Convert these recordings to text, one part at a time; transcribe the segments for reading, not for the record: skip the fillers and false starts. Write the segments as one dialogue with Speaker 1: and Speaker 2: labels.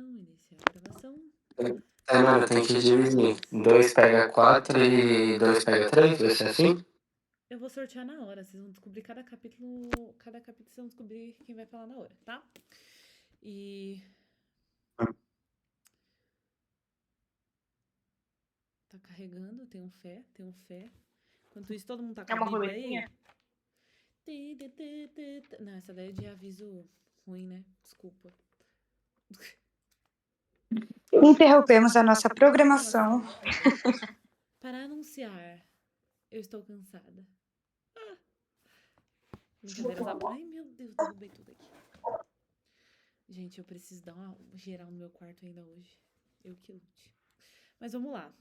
Speaker 1: Iniciar a gravação.
Speaker 2: Mano, tem que dividir. 2 pega 4 e 2 pega 3, vai ser assim?
Speaker 1: Eu vou sortear na hora, vocês vão descobrir cada capítulo vocês vão descobrir quem vai falar na hora, tá? E... Tá carregando, tenho fé. Enquanto isso, todo mundo tá com a Bíblia aí? Não, essa daí é de aviso ruim, né? Desculpa.
Speaker 3: Interrompemos a nossa programação.
Speaker 1: Para anunciar, eu estou cansada. Brincadeiras. Ai, meu Deus, derrubei tudo aqui. Gente, eu preciso dar uma geral no meu quarto ainda hoje. Eu que lute. Mas vamos lá.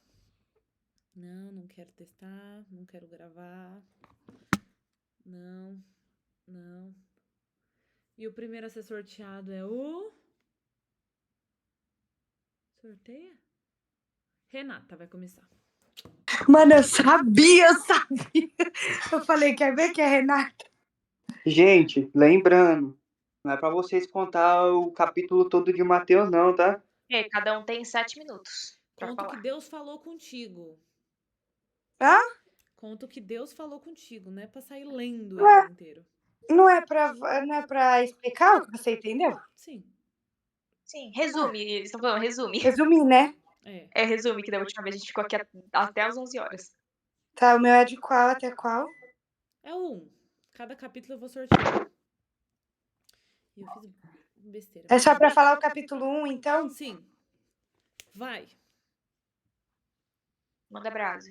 Speaker 1: Não quero testar, não quero gravar. Não. E o primeiro a ser sorteado é o... Sorteia? Renata vai começar.
Speaker 3: Mano, eu sabia. Eu falei, quer ver que é Renata?
Speaker 4: Gente, lembrando, não é pra vocês contar o capítulo todo de Mateus, não, tá?
Speaker 5: Cada um tem 7 minutos pra
Speaker 1: Conta o
Speaker 5: falar.
Speaker 1: que Deus falou contigo.
Speaker 3: Hã?
Speaker 1: Conta o que Deus falou contigo, não é pra sair lendo ele inteiro.
Speaker 3: Não é pra explicar o que você entendeu?
Speaker 1: Sim.
Speaker 5: Sim, resume. Eles estão falando, resume.
Speaker 3: Resumir, né?
Speaker 1: É.
Speaker 5: Resume, que da última vez a gente ficou aqui até as 11 horas.
Speaker 3: Tá, o meu é de qual até qual?
Speaker 1: É o 1. Cada capítulo eu vou sortear. E eu fiz besteira.
Speaker 3: É só pra falar o capítulo 1, então?
Speaker 1: Sim. Vai.
Speaker 5: Manda brasa.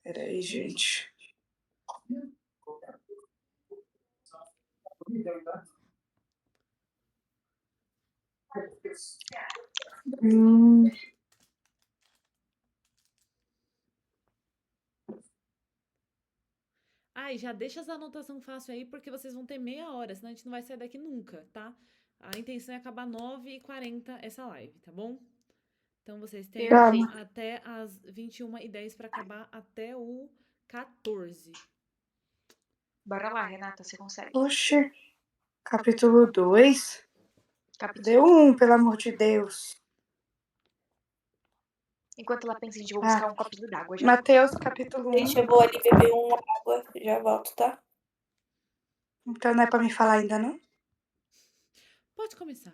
Speaker 3: Peraí, gente.
Speaker 1: E já deixa as anotações fácil aí, porque vocês vão ter meia hora, senão a gente não vai sair daqui nunca, tá? A intenção é acabar 9h40 essa live, tá bom? Então vocês têm até as 21h10 pra acabar até o 14.
Speaker 5: Bora lá, Renata, você consegue.
Speaker 3: Oxe, capítulo 2.
Speaker 5: Capítulo.
Speaker 3: Deu 1, pelo amor de Deus.
Speaker 5: Enquanto ela pensa, a gente vai buscar um copinho d'água já.
Speaker 3: Mateus, capítulo 1.
Speaker 6: Deixa eu vou ali beber uma água, já volto, tá?
Speaker 3: Então não é pra me falar ainda, não?
Speaker 1: Pode começar.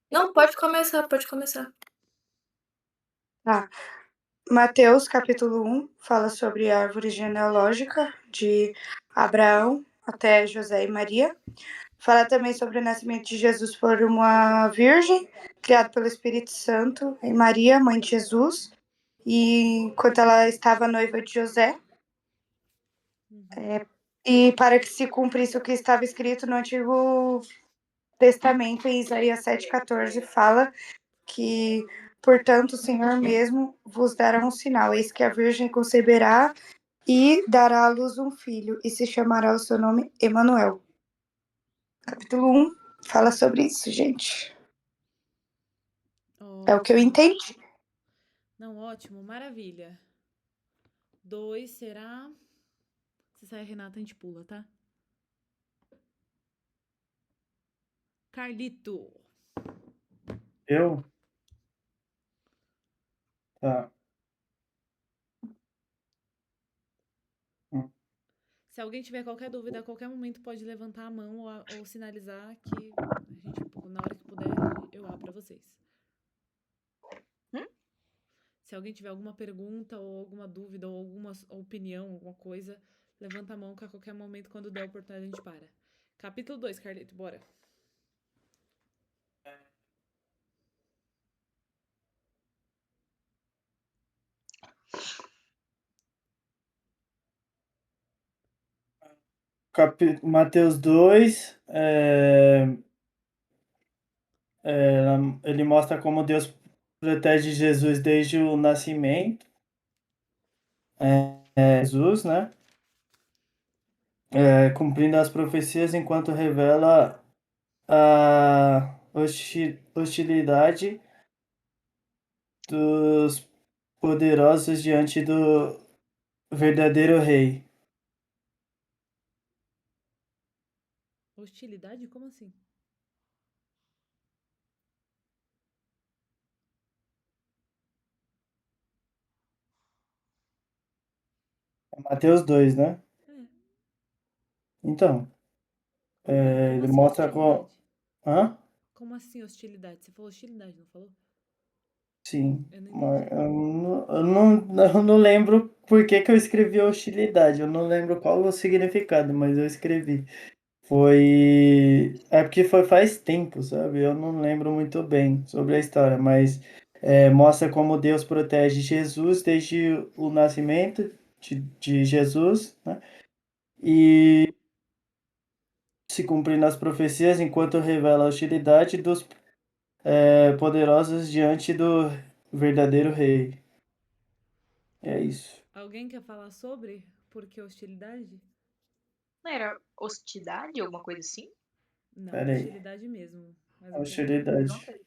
Speaker 6: Não, pode começar.
Speaker 3: Tá. Mateus, capítulo 1, fala sobre a árvore genealógica de Abraão até José e Maria. Fala também sobre o nascimento de Jesus por uma virgem, criado pelo Espírito Santo, em Maria, mãe de Jesus, e enquanto ela estava noiva de José. E para que se cumprisse o que estava escrito no Antigo Testamento, em Isaías 7,14, fala que, portanto, o Senhor mesmo vos dará um sinal, eis que a virgem conceberá e dará à luz um filho, e se chamará o seu nome Emanuel. Capítulo 1 fala sobre isso, gente. É o que eu entendi.
Speaker 1: Não, ótimo, maravilha. 2 será... Se sair a Renata, a gente pula, tá? Carlito.
Speaker 4: Eu? Tá.
Speaker 1: Se alguém tiver qualquer dúvida, a qualquer momento pode levantar a mão ou sinalizar que a gente, na hora que puder, eu abro pra vocês. Se alguém tiver alguma pergunta ou alguma dúvida ou alguma opinião, alguma coisa, levanta a mão que a qualquer momento, quando der a oportunidade, a gente para. Capítulo 2, Carlito, bora.
Speaker 7: Mateus 2, ele mostra como Deus protege Jesus desde o nascimento. Jesus, né? Cumprindo as profecias enquanto revela a hostilidade dos poderosos diante do verdadeiro rei.
Speaker 1: Hostilidade? Como assim?
Speaker 7: Mateus 2, né?
Speaker 1: É.
Speaker 7: Então,
Speaker 1: Como
Speaker 7: ele
Speaker 1: assim
Speaker 7: mostra com.
Speaker 1: hostilidade?
Speaker 7: Hã?
Speaker 1: Como assim hostilidade? Você falou hostilidade, não falou?
Speaker 7: Sim,
Speaker 1: Eu não
Speaker 7: mas
Speaker 1: entendi.
Speaker 7: eu não lembro por que que eu escrevi hostilidade. Eu não lembro qual o significado, mas eu escrevi. É porque foi faz tempo, sabe? Eu não lembro muito bem sobre a história, mas mostra como Deus protege Jesus desde o nascimento de Jesus, né? E se cumprindo as profecias, enquanto revela a hostilidade dos poderosos diante do verdadeiro rei. É isso.
Speaker 1: Alguém quer falar sobre por que hostilidade?
Speaker 5: Não era hostilidade, alguma coisa assim?
Speaker 1: Não,
Speaker 7: Pera aí.
Speaker 1: hostilidade mesmo. Mas não tem nada a ver.
Speaker 7: Hostilidade.
Speaker 5: Não sei.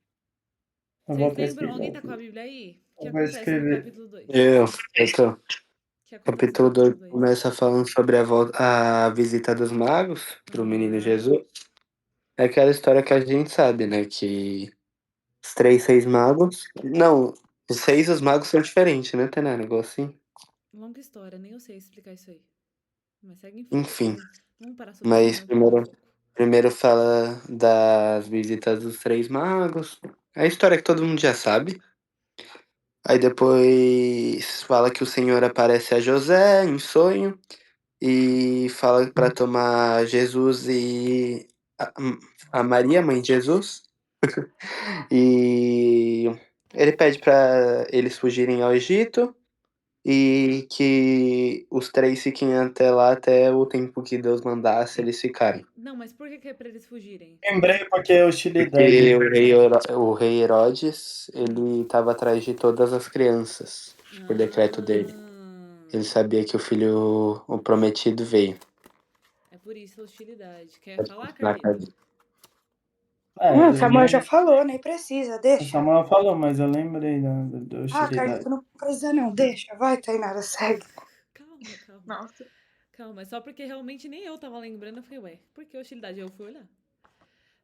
Speaker 7: Eu vou
Speaker 1: Vocês lembram?
Speaker 7: pesquisar
Speaker 1: Alguém tá
Speaker 7: aqui.
Speaker 1: com a Bíblia aí? O que
Speaker 7: Eu vou
Speaker 1: acontece no
Speaker 7: escrever.
Speaker 1: capítulo 2?
Speaker 2: Eu tô.
Speaker 1: O que acontece no
Speaker 2: Capítulo 2
Speaker 1: capítulo 2?
Speaker 2: começa falando sobre a visita dos magos pro menino Jesus. É aquela história que a gente sabe, né? Que os 6 magos. Não, os magos são diferentes, né, Tainá? Negócio assim.
Speaker 1: Longa história, nem eu sei explicar isso aí. Mas segue em frente.
Speaker 2: Enfim,
Speaker 1: Vamos parar sobre isso,
Speaker 2: mas
Speaker 1: senão eu perco o foco.
Speaker 2: primeiro fala das visitas dos 3 magos. É a história que todo mundo já sabe. Aí depois fala que o Senhor aparece a José em sonho e fala para tomar Jesus e a, a Maria, mãe de Jesus. E ele pede para eles fugirem ao Egito e que os 3 fiquem até lá até o tempo que Deus mandasse eles ficarem.
Speaker 1: Não, mas por que é pra eles fugirem?
Speaker 7: Lembrei porque é hostilidade.
Speaker 2: Porque o rei Herodes, ele estava atrás de todas as crianças, por decreto dele. Ele sabia que o prometido veio.
Speaker 1: É por isso a hostilidade. Quer falar,
Speaker 2: Na
Speaker 1: Carlito?
Speaker 2: casa.
Speaker 7: Eu
Speaker 3: Samuel já
Speaker 7: lembrei.
Speaker 3: falou, nem precisa,
Speaker 7: O
Speaker 3: deixa.
Speaker 7: Samuel falou, mas eu lembrei da
Speaker 3: Ah,
Speaker 7: hostilidade.
Speaker 3: Carlito, não precisa não, deixa. Vai, Tainara, segue.
Speaker 1: Calma, calma.
Speaker 5: Nossa.
Speaker 1: Calma, é só porque realmente nem eu tava lembrando. Eu falei, ué, por que hostilidade? Eu fui olhar.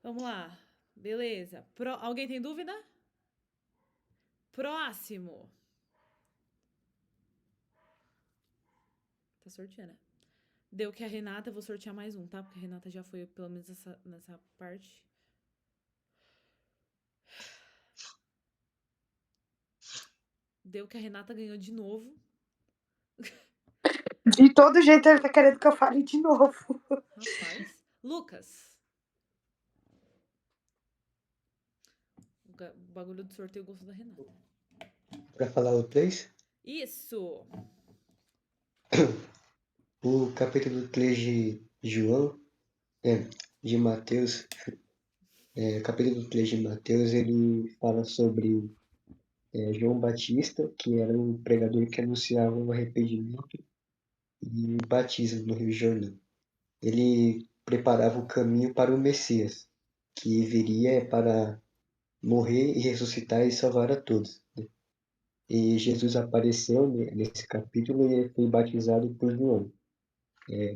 Speaker 1: Vamos lá. Beleza. Alguém tem dúvida? Próximo. Tá sorteando, né? Deu que a Renata, eu vou sortear mais um, tá? Porque a Renata já foi, pelo menos, nessa parte. Deu que a Renata ganhou de novo.
Speaker 3: De todo jeito ele tá querendo que eu fale de novo.
Speaker 1: Rapaz. Lucas. O bagulho do sorteio gostou da Renata.
Speaker 8: Para falar o 3,
Speaker 1: Isso.
Speaker 8: o capítulo 3 de João, de Mateus, capítulo 3 de Mateus, ele fala sobre João Batista, que era um pregador que anunciava o arrependimento e o batismo no Rio Jordão. Ele preparava o caminho para o Messias, que viria para morrer e ressuscitar e salvar a todos. E Jesus apareceu nesse capítulo e ele foi batizado por João.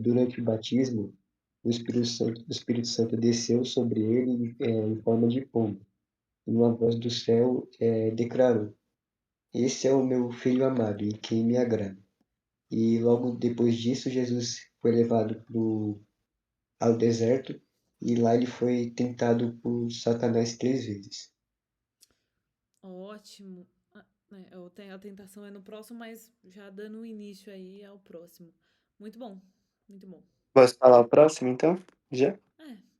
Speaker 8: Durante o batismo, o Espírito Santo desceu sobre ele em forma de pombo. E uma voz do céu declarou: Esse é o meu filho amado, em quem me agrada. E logo depois disso, Jesus foi levado ao deserto e lá ele foi tentado por Satanás 3 vezes.
Speaker 1: Ótimo. A tentação é no próximo, mas já dando início aí ao próximo. Muito bom. Muito bom.
Speaker 2: Posso falar o próximo, então? Já?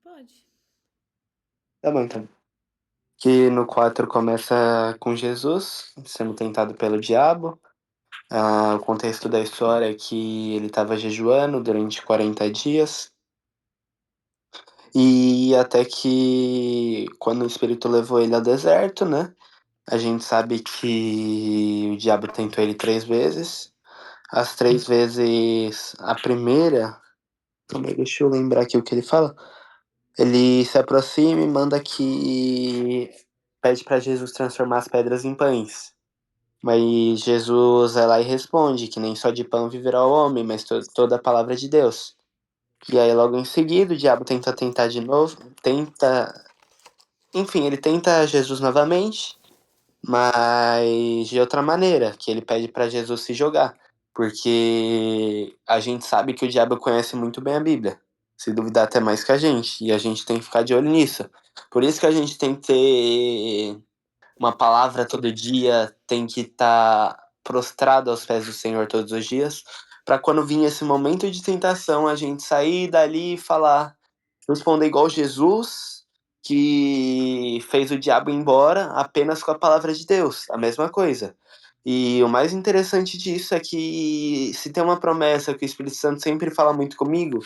Speaker 1: Pode.
Speaker 2: Tá bom, então. Que no 4 começa com Jesus sendo tentado pelo diabo. O contexto da história é que ele estava jejuando durante 40 dias. E até que quando o Espírito levou ele ao deserto, né? A gente sabe que o diabo tentou ele 3 vezes. As 3 vezes, a primeira. Calma aí, deixa eu lembrar aqui o que ele fala. Ele se aproxima e manda que. Pede para Jesus transformar as pedras em pães. Mas Jesus vai lá e responde que nem só de pão viverá o homem, mas toda a palavra de Deus. E aí, logo em seguida, o diabo tenta tentar de novo. Enfim, ele tenta Jesus novamente, mas de outra maneira, que ele pede para Jesus se jogar. Porque a gente sabe que o diabo conhece muito bem a Bíblia. Se duvidar até mais que a gente. E a gente tem que ficar de olho nisso. Por isso que a gente tem que ter uma palavra todo dia, tem que estar prostrado aos pés do Senhor todos os dias, para quando vir esse momento de tentação, a gente sair dali e falar, responder igual Jesus, que fez o diabo ir embora apenas com a palavra de Deus, a mesma coisa. E o mais interessante disso é que se tem uma promessa que o Espírito Santo sempre fala muito comigo,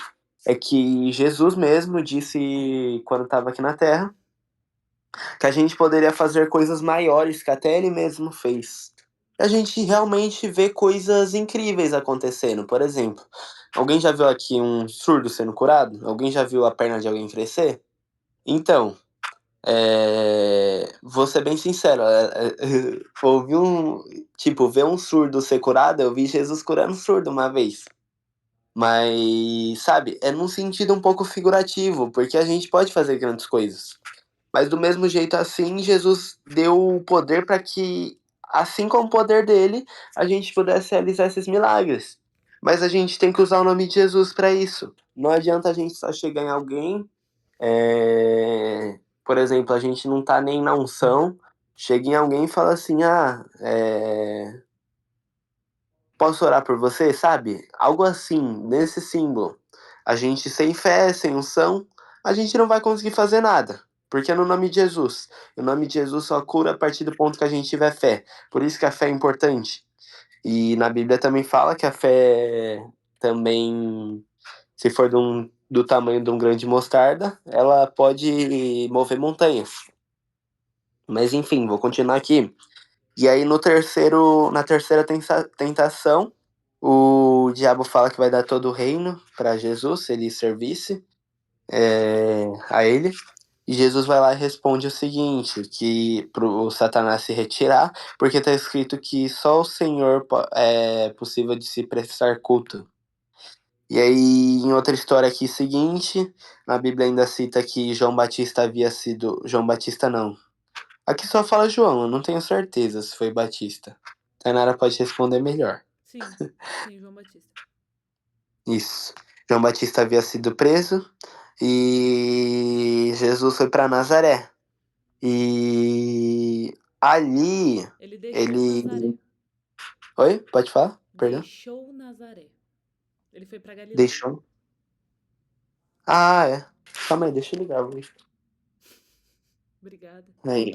Speaker 2: é que Jesus mesmo disse quando estava aqui na Terra, que a gente poderia fazer coisas maiores que até ele mesmo fez. A gente realmente vê coisas incríveis acontecendo. Por exemplo, alguém já viu aqui um surdo sendo curado? Alguém já viu a perna de alguém crescer? Então, vou ser bem sincero, ouvir ver um surdo ser curado, eu vi Jesus curando surdo uma vez. Mas, sabe, é num sentido um pouco figurativo, porque a gente pode fazer grandes coisas. Mas do mesmo jeito assim, Jesus deu o poder para que, assim como o poder dele, a gente pudesse realizar esses milagres. Mas a gente tem que usar o nome de Jesus para isso. Não adianta a gente só chegar em alguém, por exemplo, a gente não tá nem na unção, chega em alguém e fala assim, posso orar por você, sabe? Algo assim, nesse símbolo. A gente sem fé, sem unção, a gente não vai conseguir fazer nada. Porque é no nome de Jesus. O nome de Jesus só cura a partir do ponto que a gente tiver fé. Por isso que a fé é importante. E na Bíblia também fala que a fé também, se for do tamanho de um grão de mostarda, ela pode mover montanhas. Mas enfim, vou continuar aqui. E aí na terceira tentação, o diabo fala que vai dar todo o reino para Jesus, se ele servisse a ele. E Jesus vai lá e responde o seguinte, que pro Satanás se retirar, porque está escrito que só o Senhor é possível de se prestar culto. E aí, em outra história aqui seguinte, na Bíblia ainda cita que João Batista havia sido... João Batista não. Aqui só fala João, eu não tenho certeza se foi Batista. Tainara pode responder melhor.
Speaker 1: Sim, João Batista.
Speaker 2: Isso. João Batista havia sido preso e Jesus foi para Nazaré. E ali
Speaker 1: Ele deixou Nazaré.
Speaker 2: Oi? Pode falar? Perdão.
Speaker 1: Deixou Nazaré. Ele foi pra Galiléia.
Speaker 2: Deixou. Ah, é. Calma aí, deixa eu ligar.
Speaker 1: Obrigada.
Speaker 2: Aí.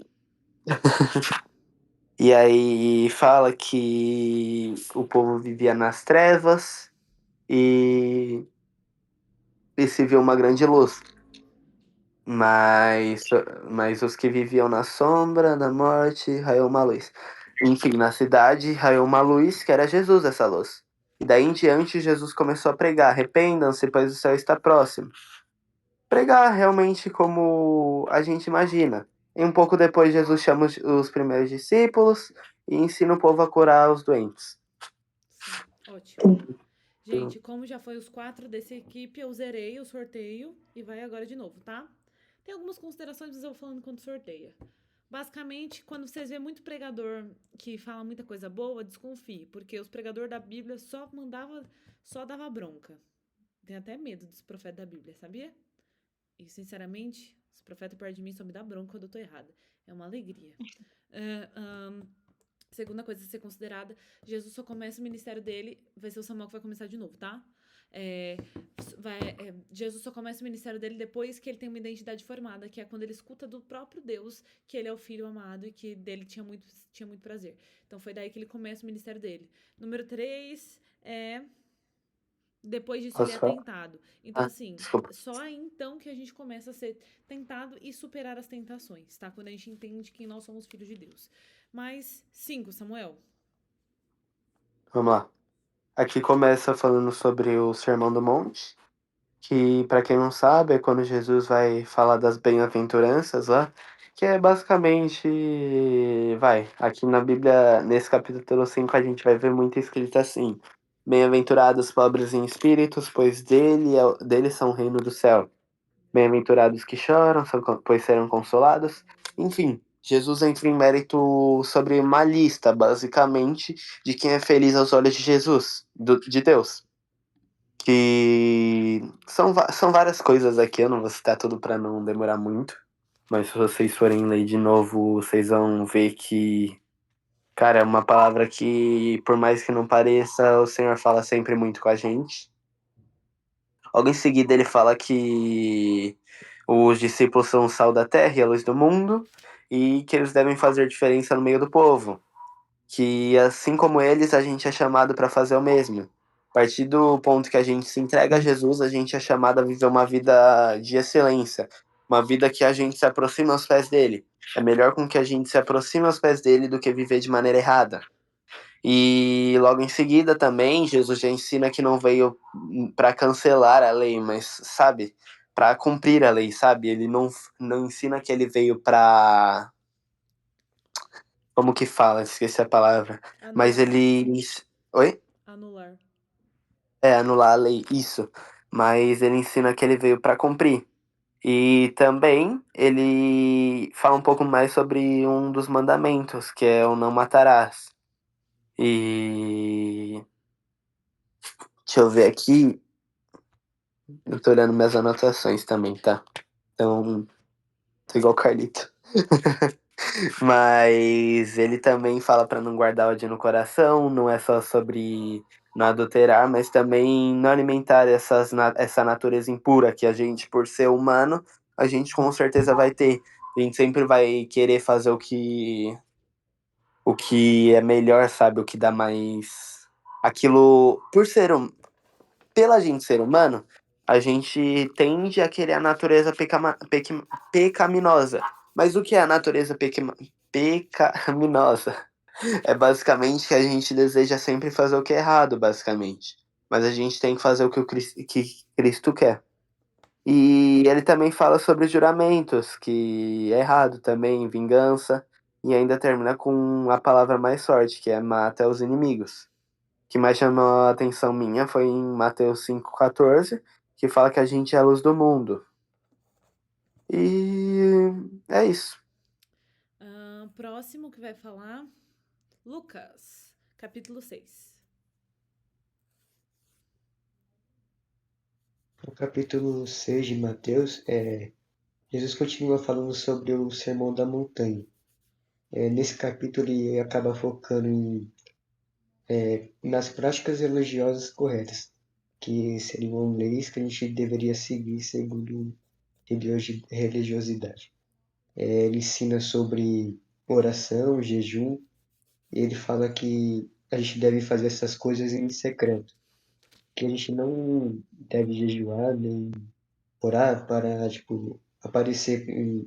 Speaker 2: E aí fala que o povo vivia nas trevas e se viu uma grande luz. Mas os que viviam na sombra da morte raiou uma luz. Enfim, na cidade raiou uma luz que era Jesus, essa luz. E daí em diante Jesus começou a pregar: arrependam-se, pois o céu está próximo. Pregar realmente como a gente imagina. E um pouco depois Jesus chama os primeiros discípulos e ensina o povo a curar os doentes.
Speaker 1: Sim, ótimo. Gente, como já foi os 4 dessa equipe, eu zerei o sorteio e vai agora de novo, tá? Tem algumas considerações, mas eu vou falando quando sorteia. Basicamente, quando vocês vê muito pregador que fala muita coisa boa, desconfie, porque os pregadores da Bíblia só dava bronca. Tenho até medo dos profetas da Bíblia, sabia? E, sinceramente, os profetas perto de mim só me dá bronca quando eu tô errada. É uma alegria. Segunda coisa a ser considerada, Jesus só começa o ministério dele, vai ser o Samuel que vai começar de novo, tá? Jesus só começa o ministério dele depois que ele tem uma identidade formada, que é quando ele escuta do próprio Deus que ele é o filho amado e que dele tinha muito prazer. Então foi daí que ele começa o ministério dele. Número 3 depois disso ele é tentado. Então, assim, só aí então que a gente começa a ser tentado e superar as tentações, tá? Quando a gente entende que nós somos filhos de Deus. Mas, 5, Samuel.
Speaker 2: Vamos lá. Aqui começa falando sobre o Sermão do Monte, que, para quem não sabe, é quando Jesus vai falar das bem-aventuranças lá, que é basicamente, aqui na Bíblia, nesse capítulo 5, a gente vai ver muito escrito assim: bem-aventurados pobres em espíritos, pois deles são o reino do céu. Bem-aventurados que choram, pois serão consolados. Enfim, Jesus entra em mérito sobre uma lista, basicamente, de quem é feliz aos olhos de Jesus, de Deus. Que são várias coisas aqui, eu não vou citar tudo para não demorar muito. Mas se vocês forem ler de novo, vocês vão ver que, cara, é uma palavra que, por mais que não pareça, o Senhor fala sempre muito com a gente. Logo em seguida ele fala que os discípulos são o sal da terra e a luz do mundo, e que eles devem fazer diferença no meio do povo. Que assim como eles, a gente é chamado para fazer o mesmo. A partir do ponto que a gente se entrega a Jesus, a gente é chamado a viver uma vida de excelência, uma vida que a gente se aproxima aos pés dele. É melhor com que a gente se aproxime aos pés dele do que viver de maneira errada. E logo em seguida também, Jesus já ensina que não veio para cancelar a lei, mas, sabe, para cumprir a lei, sabe? Ele não ensina que ele veio para... Como que fala? Esqueci a palavra. Mas
Speaker 1: Anular.
Speaker 2: ele... Oi?
Speaker 1: Anular.
Speaker 2: Anular a lei, isso. Mas ele ensina que ele veio para cumprir. E também ele fala um pouco mais sobre um dos mandamentos, que é o não matarás. E deixa eu ver aqui. Eu tô olhando minhas anotações também, tá? Então, tô igual o Carlito. Mas ele também fala para não guardar ódio no coração, não é só sobre não adulterar, mas também não alimentar essa natureza impura que a gente, por ser humano, a gente com certeza vai ter. A gente sempre vai querer fazer o que é melhor, sabe? O que dá mais. Aquilo, pela gente ser humano, a gente tende a querer a natureza pecaminosa. Mas o que é a natureza pecaminosa? É basicamente que a gente deseja sempre fazer o que é errado, basicamente. Mas a gente tem que fazer o que que Cristo quer. E ele também fala sobre juramentos, que é errado também, vingança, e ainda termina com a palavra mais forte, que é mata os inimigos. O que mais chamou a atenção minha foi em Mateus 5,14, que fala que a gente é a luz do mundo. E é isso.
Speaker 1: Próximo que vai falar, Lucas, capítulo 6.
Speaker 8: No capítulo 6 de Mateus, Jesus continua falando sobre o Sermão da Montanha. Nesse capítulo ele acaba focando nas práticas religiosas corretas, que seriam leis que a gente deveria seguir segundo religiosidade. Ele ensina sobre oração, jejum, e ele fala que a gente deve fazer essas coisas em secreto, que a gente não deve jejuar nem orar para, tipo, aparecer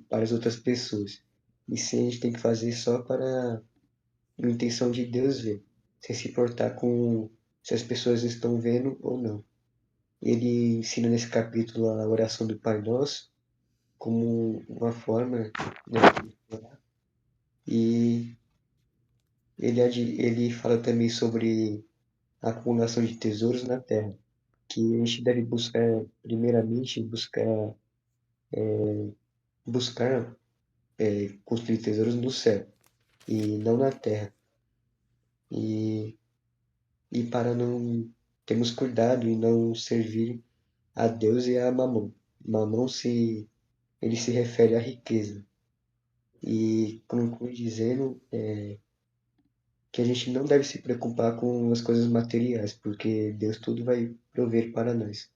Speaker 8: para as outras pessoas. E sim, a gente tem que fazer só para a intenção de Deus ver, sem se importar com se as pessoas estão vendo ou não. Ele ensina nesse capítulo a oração do Pai Nosso como uma forma, né, de orar. E ele fala também sobre a acumulação de tesouros na terra, que a gente deve buscar, primeiramente, buscar construir tesouros no céu e não na terra. E, e para não termos cuidado e não servir a Deus e a Mamon. Ele se refere à riqueza. E conclui dizendo que a gente não deve se preocupar com as coisas materiais, porque Deus tudo vai prover para nós.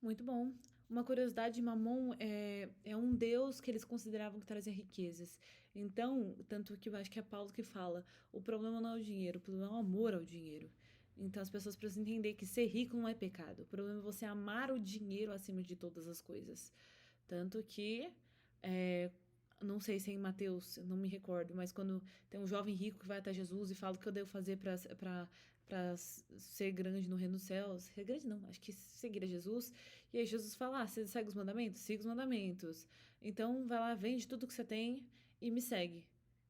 Speaker 1: Muito bom. Uma curiosidade, Mamon é um deus que eles consideravam que trazia riquezas. Então, tanto que eu acho que é Paulo que fala, o problema não é o dinheiro, o problema é o amor ao dinheiro. Então as pessoas precisam entender que ser rico não é pecado. O problema é você amar o dinheiro acima de todas as coisas. Tanto que, não sei se é em Mateus, não me recordo, mas quando tem um jovem rico que vai até Jesus e fala o que eu devo fazer para ser grande no reino dos céus. Ser grande não, acho que seguir a Jesus. E aí Jesus fala, você segue os mandamentos? Siga os mandamentos. Então vai lá, vende tudo que você tem e me segue.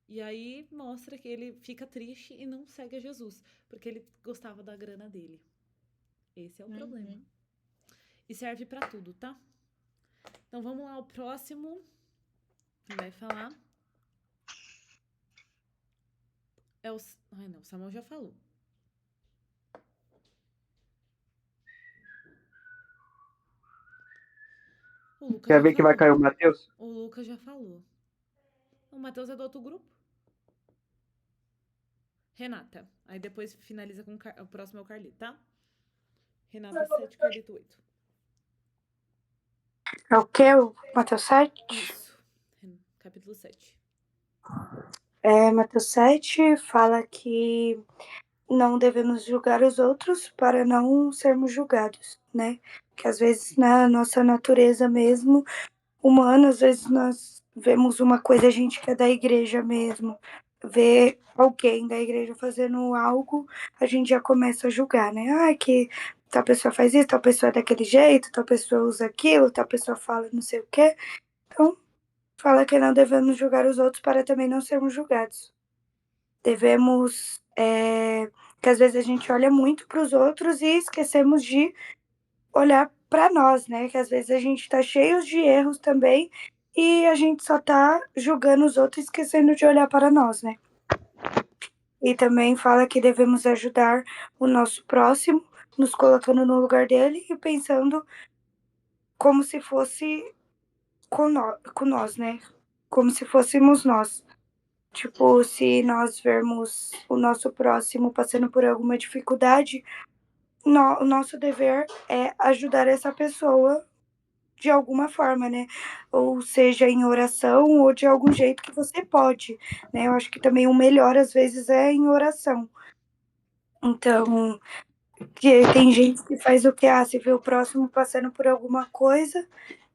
Speaker 1: E aí mostra que ele fica triste e não segue a Jesus, porque ele gostava da grana dele. Esse é o problema. E serve pra tudo, tá? Então vamos lá, o próximo Quem vai falar é o. Ai, não, o Samuel já falou. O Lucas
Speaker 4: Quer
Speaker 1: já
Speaker 4: ver que vai
Speaker 1: falou.
Speaker 4: cair o Matheus?
Speaker 1: O Lucas já falou. O Matheus é do outro grupo. Renata. Aí depois finaliza com o próximo é o Carlito, tá? Renata 7, Carlito 8.
Speaker 3: É o quê? O Mateus 7?
Speaker 1: Isso. Capítulo 7.
Speaker 3: Mateus 7 fala que não devemos julgar os outros para não sermos julgados, né? Que às vezes na nossa natureza mesmo, humana, às vezes nós vemos uma coisa, a gente que é da igreja mesmo, vê alguém da igreja fazendo algo, a gente já começa a julgar, né? Ah, que tal pessoa faz isso, tal pessoa é daquele jeito, tal pessoa usa aquilo, tal pessoa fala não sei o quê. Então, fala que não devemos julgar os outros para também não sermos julgados. Devemos, que às vezes a gente olha muito para os outros e esquecemos de olhar para nós, né? Que às vezes a gente está cheio de erros também e a gente só tá julgando os outros, esquecendo de olhar para nós, né? E também fala que devemos ajudar o nosso próximo, nos colocando no lugar dele e pensando como se fosse com nós, né? Como se fôssemos nós. Tipo, se nós vermos o nosso próximo passando por alguma dificuldade, o nosso dever é ajudar essa pessoa de alguma forma, né? Ou seja, em oração ou de algum jeito que você pode, né? Eu acho que também o melhor às vezes é em oração. Então, que tem gente que faz o que? Ah, se vê o próximo passando por alguma coisa,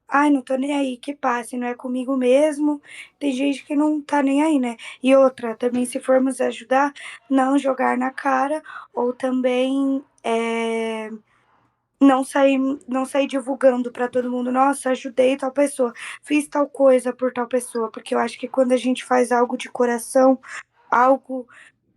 Speaker 3: ai, não tô nem aí, que passe, não é comigo mesmo. Tem gente que não tá nem aí, né? E outra, também se formos ajudar, não jogar na cara, ou também não sair divulgando pra todo mundo, nossa, ajudei tal pessoa, fiz tal coisa por tal pessoa, porque eu acho que quando a gente faz algo de coração, algo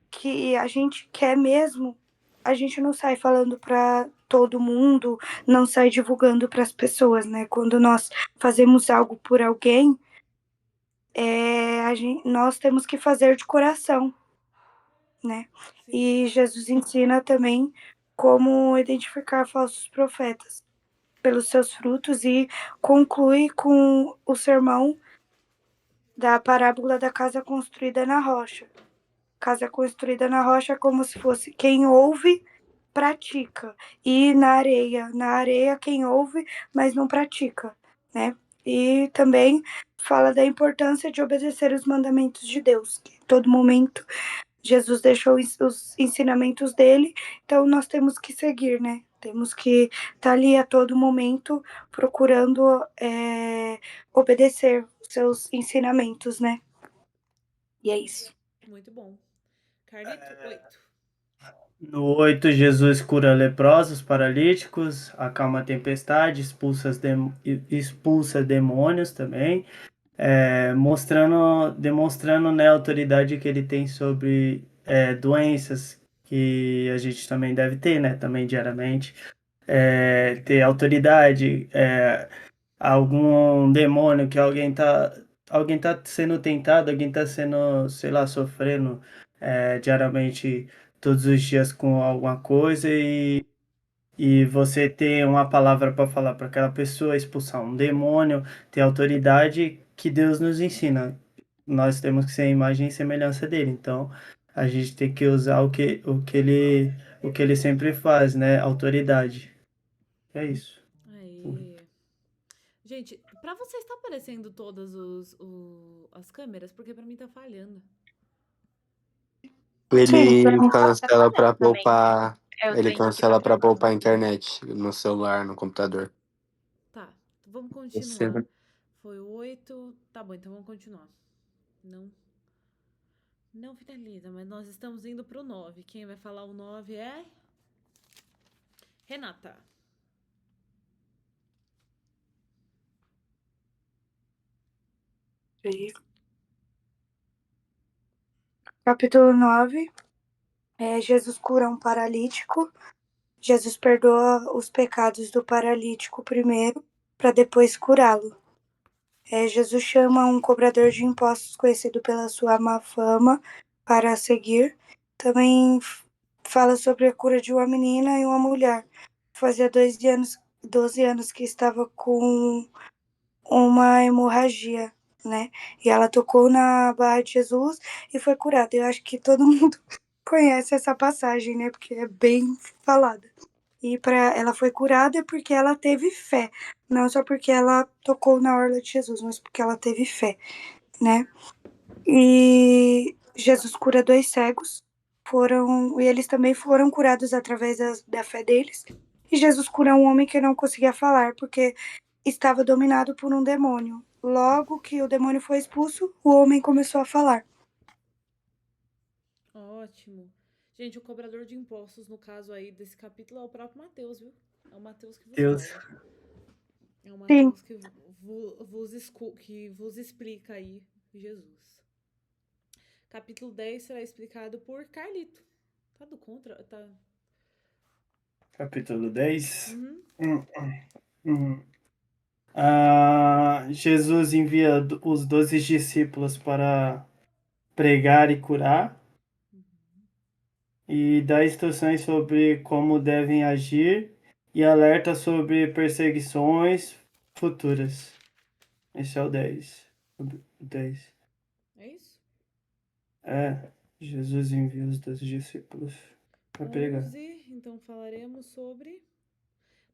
Speaker 3: que a gente quer mesmo, a gente não sai falando pra todo mundo, não sai divulgando para as pessoas, né? Quando nós fazemos algo por alguém, nós temos que fazer de coração, né?
Speaker 1: Sim.
Speaker 3: E Jesus ensina também como identificar falsos profetas pelos seus frutos e conclui com o sermão da parábola da casa construída na rocha. Casa construída na rocha é como se fosse quem ouve, pratica. E na areia quem ouve, mas não pratica, né? E também fala da importância de obedecer os mandamentos de Deus, que em todo momento Jesus deixou os ensinamentos dele, então nós temos que seguir, né? Temos que estar ali a todo momento procurando obedecer os seus ensinamentos, né? E é isso.
Speaker 1: Muito bom. Carlito 8.
Speaker 7: No 8, Jesus cura leprosos, paralíticos, acalma a tempestade, expulsa demônios também, demonstrando, né, a autoridade que ele tem sobre doenças que a gente também deve ter, né, também diariamente. Ter autoridade, algum demônio que alguém tá sendo tentado, alguém tá sendo, sei lá, sofrendo diariamente todos os dias com alguma coisa e você ter uma palavra para falar para aquela pessoa, expulsar um demônio, ter autoridade que Deus nos ensina. Nós temos que ser a imagem e semelhança dele. Então, a gente tem que usar o que ele sempre faz, né? Autoridade. É isso.
Speaker 1: Aí. Gente, pra vocês tá aparecendo todas as câmeras? Porque pra mim tá falhando.
Speaker 3: Sim, pra
Speaker 2: Ele
Speaker 3: mim
Speaker 5: Tá
Speaker 2: cancela pra
Speaker 5: falhando também.
Speaker 2: poupar.
Speaker 5: É o
Speaker 2: Ele
Speaker 5: trem que tá
Speaker 2: cancela pra
Speaker 5: travando.
Speaker 2: poupar a internet no celular, no computador.
Speaker 1: Tá, vamos
Speaker 2: Eu
Speaker 1: continuar.
Speaker 2: sempre-
Speaker 1: Foi 8. Tá bom, então vamos continuar. Não. Não finaliza, mas nós estamos indo pro 9. Quem vai falar o 9 é. Renata.
Speaker 3: Capítulo 9. Jesus cura um paralítico. Jesus perdoa os pecados do paralítico primeiro, para depois curá-lo. Jesus chama um cobrador de impostos conhecido pela sua má fama para seguir. Também fala sobre a cura de uma menina e uma mulher. Fazia 12 anos que estava com uma hemorragia, né? E ela tocou na barra de Jesus e foi curada. Eu acho que todo mundo conhece essa passagem, né? Porque é bem falada. E ela foi curada porque ela teve fé. Não só porque ela tocou na orla de Jesus, mas porque ela teve fé, né? E Jesus cura 2 cegos. E eles também foram curados através da fé deles. E Jesus cura um homem que não conseguia falar, porque estava dominado por um demônio. Logo que o demônio foi expulso, o homem começou a falar.
Speaker 1: Ótimo. Gente, o cobrador de impostos, no caso aí desse capítulo, é o próprio Mateus, viu? É o Mateus que vos
Speaker 7: Deus.
Speaker 1: fala. É o
Speaker 3: Sim.
Speaker 1: Mateus que vos explica aí Jesus. Capítulo 10 será explicado por Carlito. Tá do contra? Tá.
Speaker 7: Capítulo 10.
Speaker 1: Uhum.
Speaker 7: Jesus envia os 12 discípulos para pregar e curar e dá instruções sobre como devem agir e alerta sobre perseguições futuras. Esse é o 10. O 10.
Speaker 1: É isso?
Speaker 7: Jesus envia os 12 discípulos para pregar.
Speaker 1: 11, então falaremos sobre...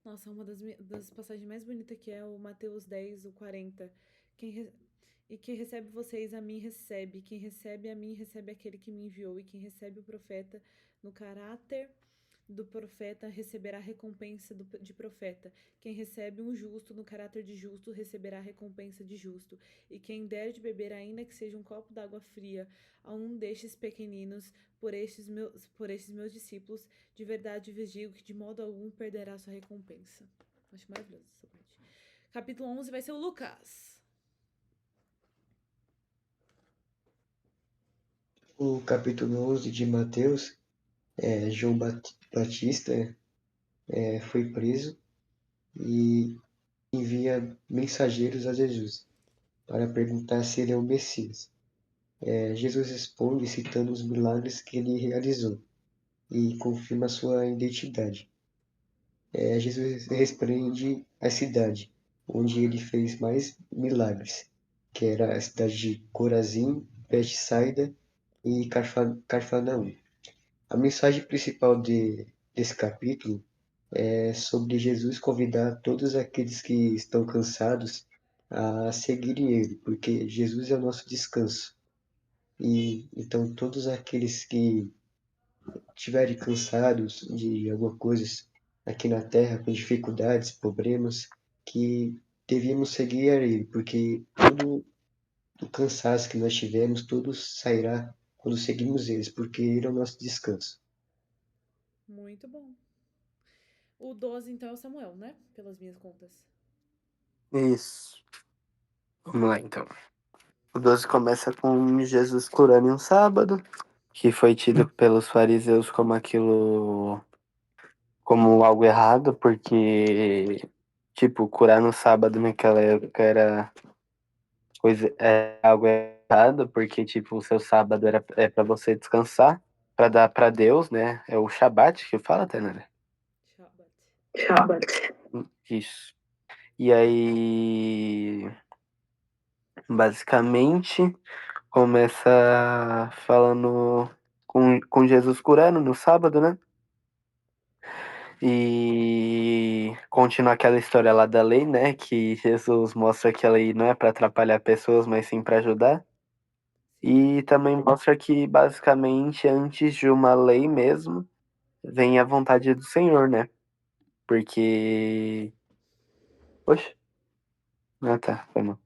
Speaker 1: Nossa, uma das passagens mais bonitas que é o Mateus 10, o 40. E quem recebe vocês, a mim recebe. Quem recebe a mim, recebe aquele que me enviou. E quem recebe o profeta no caráter do profeta, receberá recompensa de profeta. Quem recebe um justo no caráter de justo, receberá recompensa de justo. E quem der de beber, ainda que seja um copo d'água fria, a um destes pequeninos, por estes meus discípulos, de verdade vos digo que de modo algum perderá sua recompensa. Acho maravilhoso essa parte. Capítulo 11 vai ser o Lucas.
Speaker 8: O capítulo 11 de Mateus, João Batista foi preso e envia mensageiros a Jesus para perguntar se ele é o Messias. Jesus responde citando os milagres que ele realizou e confirma sua identidade. Jesus repreende a cidade onde ele fez mais milagres, que era a cidade de Corazim, Betsaida e Cafarnaum. A mensagem principal desse capítulo é sobre Jesus convidar todos aqueles que estão cansados a seguirem ele, porque Jesus é o nosso descanso. E então todos aqueles que estiverem cansados de alguma coisa aqui na Terra, com dificuldades, problemas, que devíamos seguir a ele, porque todo o cansaço que nós tivemos, tudo sairá quando seguimos eles, porque ele é o nosso descanso.
Speaker 1: Muito bom. O 12, então, é o Samuel, né? Pelas minhas contas.
Speaker 2: Isso. Vamos lá, então. O 12 começa com Jesus curando em um sábado, que foi tido pelos fariseus como algo errado, porque, tipo, curar no sábado naquela época era algo errado, porque, tipo, o seu sábado é para você descansar, para dar para Deus, né? É o Shabat que fala, Tainara?
Speaker 1: Shabbat.
Speaker 2: Isso. E aí, basicamente, começa falando com Jesus curando no sábado, né? E continua aquela história lá da lei, né? Que Jesus mostra que a lei não é para atrapalhar pessoas, mas sim para ajudar. E também mostra que, basicamente, antes de uma lei mesmo, vem a vontade do Senhor, né? Porque. Poxa. Ah, tá. Foi mal.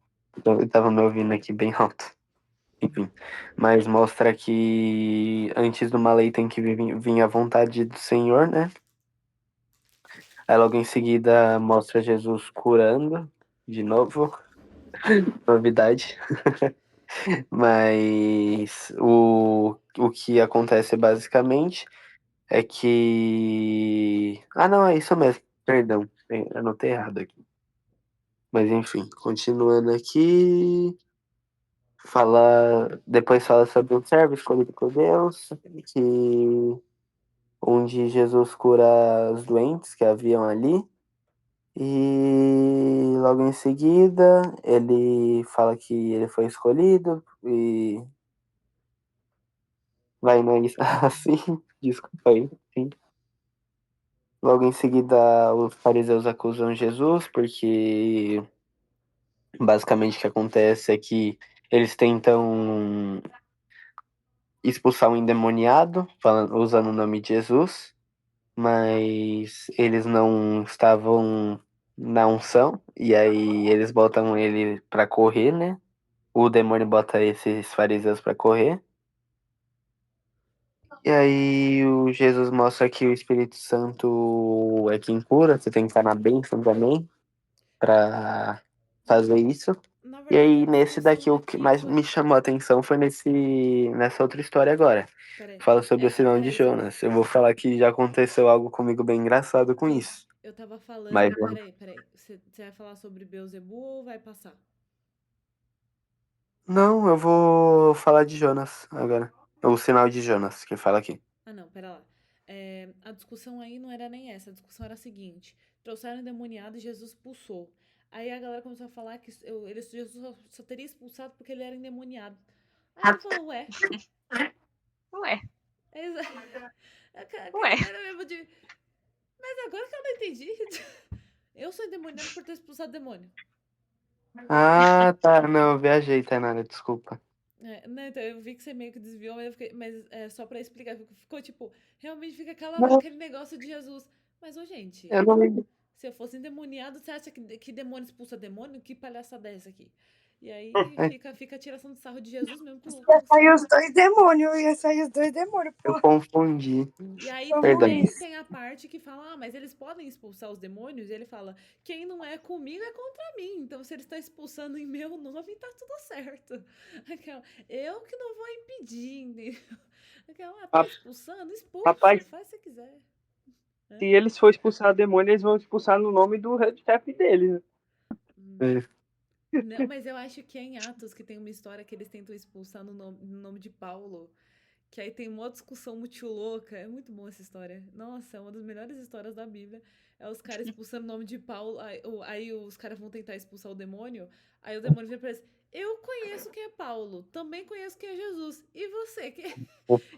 Speaker 2: Eu tava me ouvindo aqui bem alto. Enfim. Mas mostra que antes de uma lei tem que vir a vontade do Senhor, né? Aí logo em seguida mostra Jesus curando de novo. Novidade. Mas o que acontece basicamente é que. Ah, não, é isso mesmo. Perdão, eu anotei errado aqui. Mas enfim, continuando aqui. Depois fala sobre um servo escolhido por Deus, onde Jesus cura os doentes que haviam ali. E logo em seguida ele fala que ele foi escolhido e vai, não é isso? Assim, desculpa aí. Sim. Logo em seguida os fariseus acusam Jesus porque basicamente o que acontece é que eles tentam expulsar um endemoniado usando o nome de Jesus, mas eles não estavam na unção, e aí eles botam ele pra correr, né? O demônio bota esses fariseus pra correr. E aí o Jesus mostra que o Espírito Santo é quem cura, você tem que estar na bênção também pra fazer isso.
Speaker 1: Na
Speaker 2: E
Speaker 1: verdade,
Speaker 2: aí,
Speaker 1: a
Speaker 2: nesse
Speaker 1: discussão
Speaker 2: daqui, o que
Speaker 1: aqui
Speaker 2: mais
Speaker 1: foi.
Speaker 2: me chamou a atenção foi nessa outra história agora.
Speaker 1: Peraí.
Speaker 2: Fala sobre o sinal de
Speaker 1: Peraí, Samuel.
Speaker 2: Jonas. Eu vou falar que já aconteceu algo comigo bem engraçado com
Speaker 1: Sim,
Speaker 2: isso.
Speaker 1: eu tava
Speaker 2: Mas
Speaker 1: falando. Peraí. Você vai falar sobre Beelzebub ou vai passar?
Speaker 2: não, eu vou falar de Jonas agora. O sinal de Jonas, que fala aqui.
Speaker 1: Ah, não, pera lá. A discussão aí não era nem essa. A discussão era a seguinte: trouxeram endemoniado e Jesus expulsou. Aí a galera começou a falar que Jesus só teria expulsado porque ele era endemoniado. Aí eu falo, ué.
Speaker 5: Ué,
Speaker 1: A
Speaker 5: ué.
Speaker 1: galera mesmo de. Mas agora que eu não entendi. Eu sou endemoniado por ter expulsado demônio.
Speaker 2: Ah, tá. Não, eu viajei, Tainara, desculpa.
Speaker 1: Não, então eu vi que você meio que desviou, mas só pra explicar, ficou tipo, realmente fica
Speaker 2: Não,
Speaker 1: aquele negócio de Jesus. Mas, ô, gente,
Speaker 2: eu não lembro.
Speaker 1: se eu fosse endemoniado, você acha que demônio expulsa demônio? Que palhaçada é essa aqui? E aí
Speaker 2: É,
Speaker 1: fica a tiração de sarro de Jesus mesmo
Speaker 3: Ia sair os dois demônios,
Speaker 2: eu confundi.
Speaker 1: E aí
Speaker 2: Perdão.
Speaker 1: também tem a parte que fala, mas eles podem expulsar os demônios? E ele fala, quem não é comigo é contra mim. Então, se ele está expulsando em meu nome, tá tudo certo. Eu que não vou impedir, entendeu? Tá expulsando? Expulsa,
Speaker 4: Rapaz,
Speaker 1: faz se você quiser.
Speaker 4: se eles for expulsar o demônio, eles vão expulsar no nome do chefe deles, né?
Speaker 2: É.
Speaker 1: Não, mas eu acho que é em Atos que tem uma história que eles tentam expulsar no nome de Paulo. Que aí tem uma discussão muito louca. É muito boa essa história. Nossa, é uma das melhores histórias da Bíblia. É os caras expulsando o nome de Paulo. Aí os caras vão tentar expulsar o demônio. Aí o demônio vira pra eles: eu conheço quem é Paulo. Também conheço quem é Jesus. E você?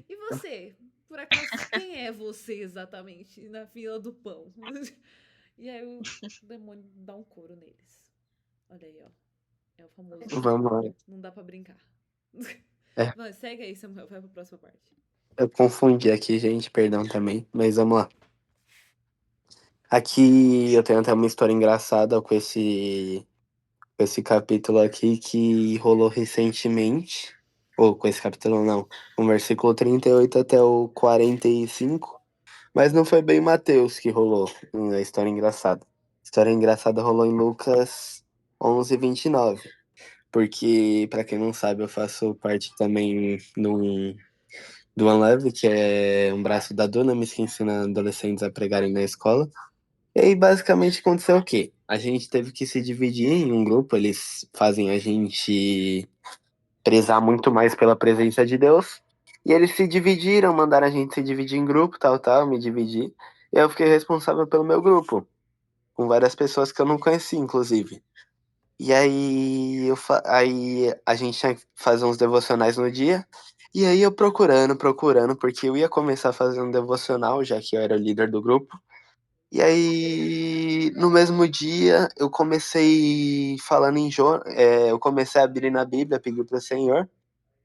Speaker 1: E você? Por acaso, quem é você exatamente na fila do pão? E aí o demônio dá um couro neles. Olha aí, ó. É o famoso.
Speaker 2: Vamos lá.
Speaker 1: Não dá pra brincar.
Speaker 2: É,
Speaker 1: Vai, segue aí, Samuel. Vai pra próxima parte.
Speaker 2: eu confundi aqui, gente, perdão também. Mas vamos lá. Aqui eu tenho até uma história engraçada com esse capítulo aqui que rolou recentemente. Ou com esse capítulo não. Com o versículo 38 até o 45. Mas não foi bem Mateus que rolou a história engraçada. A história engraçada rolou em Lucas 11:29. Porque, pra quem não sabe, eu faço parte também do OneLove, que é um braço da Dunamis que ensina adolescentes a pregarem na escola. E aí, basicamente, aconteceu o quê? A gente teve que se dividir em um grupo, eles fazem a gente prezar muito mais pela presença de Deus. E eles se dividiram, mandaram a gente se dividir em grupo, tal, me dividir. E eu fiquei responsável pelo meu grupo, com várias pessoas que eu não conhecia, inclusive. E aí, aí a gente tinha que fazer uns devocionais no dia. E aí eu procurando, porque eu ia começar a fazer um devocional, já que eu era o líder do grupo. E aí, no mesmo dia, eu comecei falando eu comecei a abrir na Bíblia, pedir pro Senhor.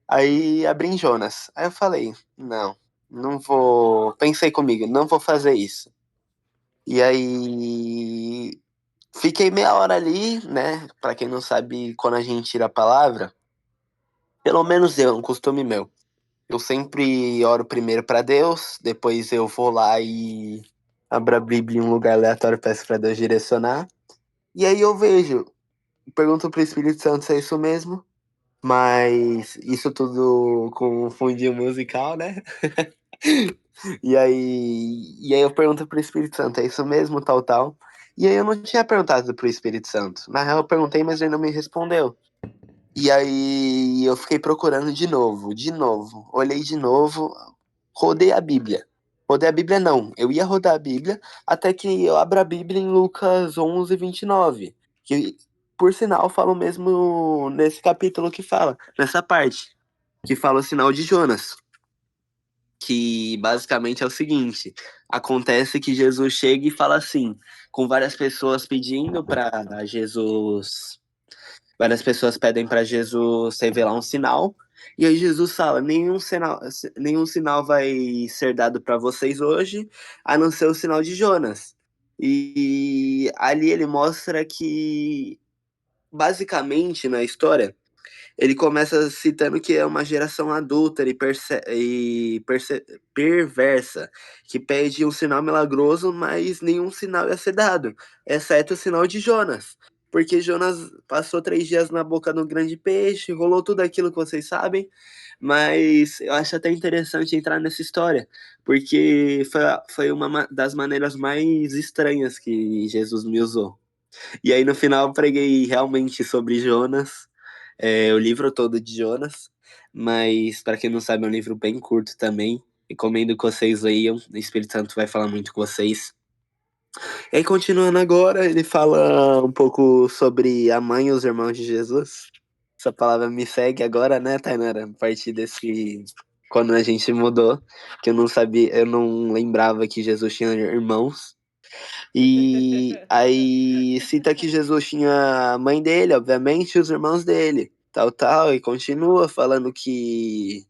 Speaker 2: Aí abri em Jonas. Aí eu falei, não vou. Pensei comigo, não vou fazer isso. E aí fiquei meia hora ali, né? Pra quem não sabe, quando a gente tira a palavra, pelo menos eu, é um costume meu. Eu sempre oro primeiro pra Deus, depois eu vou lá e abro a Bíblia em um lugar aleatório, peço pra Deus direcionar. E aí eu vejo, pergunto pro Espírito Santo se é isso mesmo, mas isso tudo com um fundinho musical, né? E aí eu pergunto pro Espírito Santo, é isso mesmo, tal. E aí eu não tinha perguntado pro Espírito Santo. Na real, eu perguntei, mas ele não me respondeu. E aí eu fiquei procurando de novo. Olhei de novo, rodei a Bíblia. Rodei a Bíblia não, eu ia rodar a Bíblia até que eu abro a Bíblia em Lucas 11:29. Que, por sinal, fala o mesmo nesse capítulo que fala, nessa parte, que fala o sinal de Jonas. Que basicamente é o seguinte: acontece que Jesus chega e fala assim, com várias pessoas pedindo para Jesus. Várias pessoas pedem para Jesus revelar um sinal. E aí Jesus fala: nenhum sinal vai ser dado para vocês hoje, a não ser o sinal de Jonas. E ali ele mostra que, basicamente, na história, ele começa citando que é uma geração adúltera perversa, que pede um sinal milagroso, mas nenhum sinal ia ser dado, exceto o sinal de Jonas. Porque Jonas passou 3 dias na boca do grande peixe, rolou tudo aquilo que vocês sabem, mas eu acho até interessante entrar nessa história, porque foi uma das maneiras mais estranhas que Jesus me usou. E aí no final eu preguei realmente sobre Jonas, o livro todo de Jonas, mas para quem não sabe é um livro bem curto também. Recomendo que vocês leiam, o Espírito Santo vai falar muito com vocês. E aí continuando agora, ele fala um pouco sobre a mãe e os irmãos de Jesus. Essa palavra me segue agora, né, Tainara? A partir desse quando a gente mudou, que eu não sabia, eu não lembrava que Jesus tinha irmãos. E aí cita que Jesus tinha a mãe dele, obviamente, e os irmãos dele, tal, e continua falando que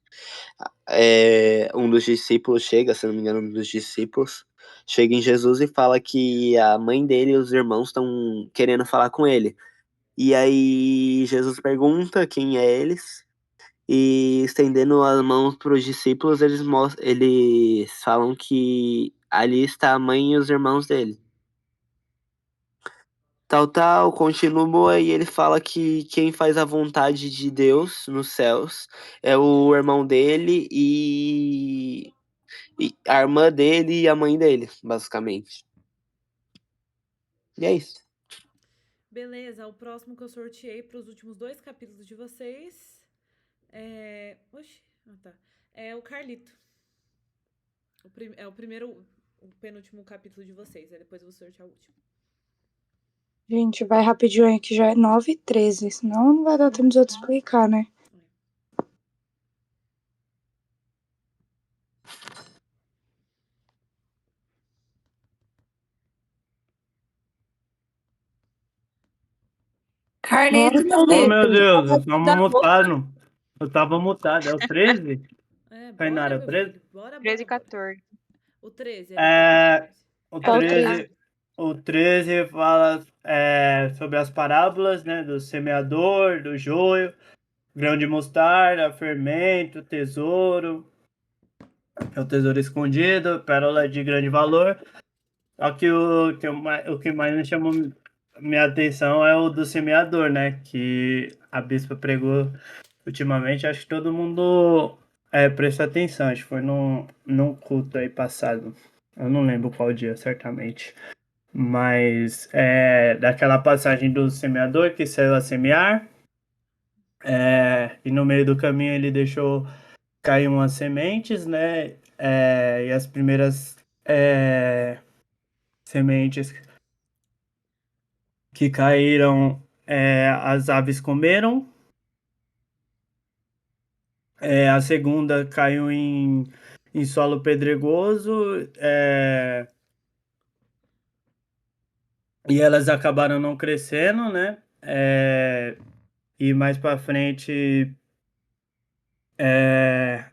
Speaker 2: um dos discípulos chega, se não me engano, um dos discípulos chega em Jesus e fala que a mãe dele e os irmãos estão querendo falar com ele. E aí Jesus pergunta quem é eles, e estendendo as mãos para os discípulos, eles falam que ali está a mãe e os irmãos dele. Continua e ele fala que quem faz a vontade de Deus nos céus é o irmão dele e a irmã dele e a mãe dele, basicamente. E é isso.
Speaker 1: Beleza, o próximo que eu sorteei para os últimos 2 capítulos de vocês é. Oxi, tá. É o Carlito. É o primeiro, o penúltimo capítulo de vocês. Aí depois eu vou sortear o último.
Speaker 3: Gente, vai rapidinho aí que já é 9h13, senão não vai dar tempo dos outros explicar, né?
Speaker 6: Carneiro,
Speaker 7: Oh, meu Deus, eu tava
Speaker 6: da boca.
Speaker 7: mutado. Eu tava mutado. É o 13? Tainara, é
Speaker 1: Bora,
Speaker 7: o
Speaker 1: meu
Speaker 7: 13?
Speaker 1: filho. Bora,
Speaker 5: 13 e
Speaker 1: bora, bora.
Speaker 5: 14.
Speaker 1: O 13, é depois do
Speaker 7: É,
Speaker 1: 14.
Speaker 7: o
Speaker 3: Qual
Speaker 7: 13, o 13 fala sobre as parábolas, né, do semeador, do joio, grão de mostarda, fermento, tesouro, é o tesouro escondido, pérola de grande valor. Só que o que mais me chamou minha atenção é o do semeador, né, que a bispa pregou ultimamente. Acho que todo mundo prestou atenção, acho que foi num culto aí passado. Eu não lembro qual dia, certamente. Mas daquela passagem do semeador que saiu a semear, e no meio do caminho ele deixou cair umas sementes, né? E as primeiras sementes que caíram, as aves comeram. A segunda caiu em solo pedregoso, e elas acabaram não crescendo, né? E mais para frente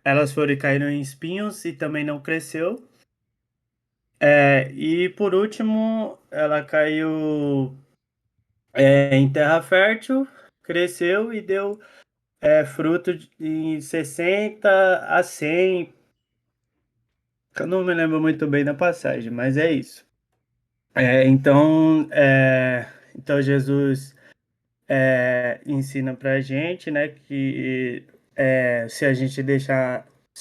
Speaker 7: elas foram e caíram em espinhos e também não cresceu. E por último, ela caiu em terra fértil, cresceu e deu fruto em 60 a 100. Eu não me lembro muito bem da passagem, mas é isso. Então Jesus ensina pra gente, né, que se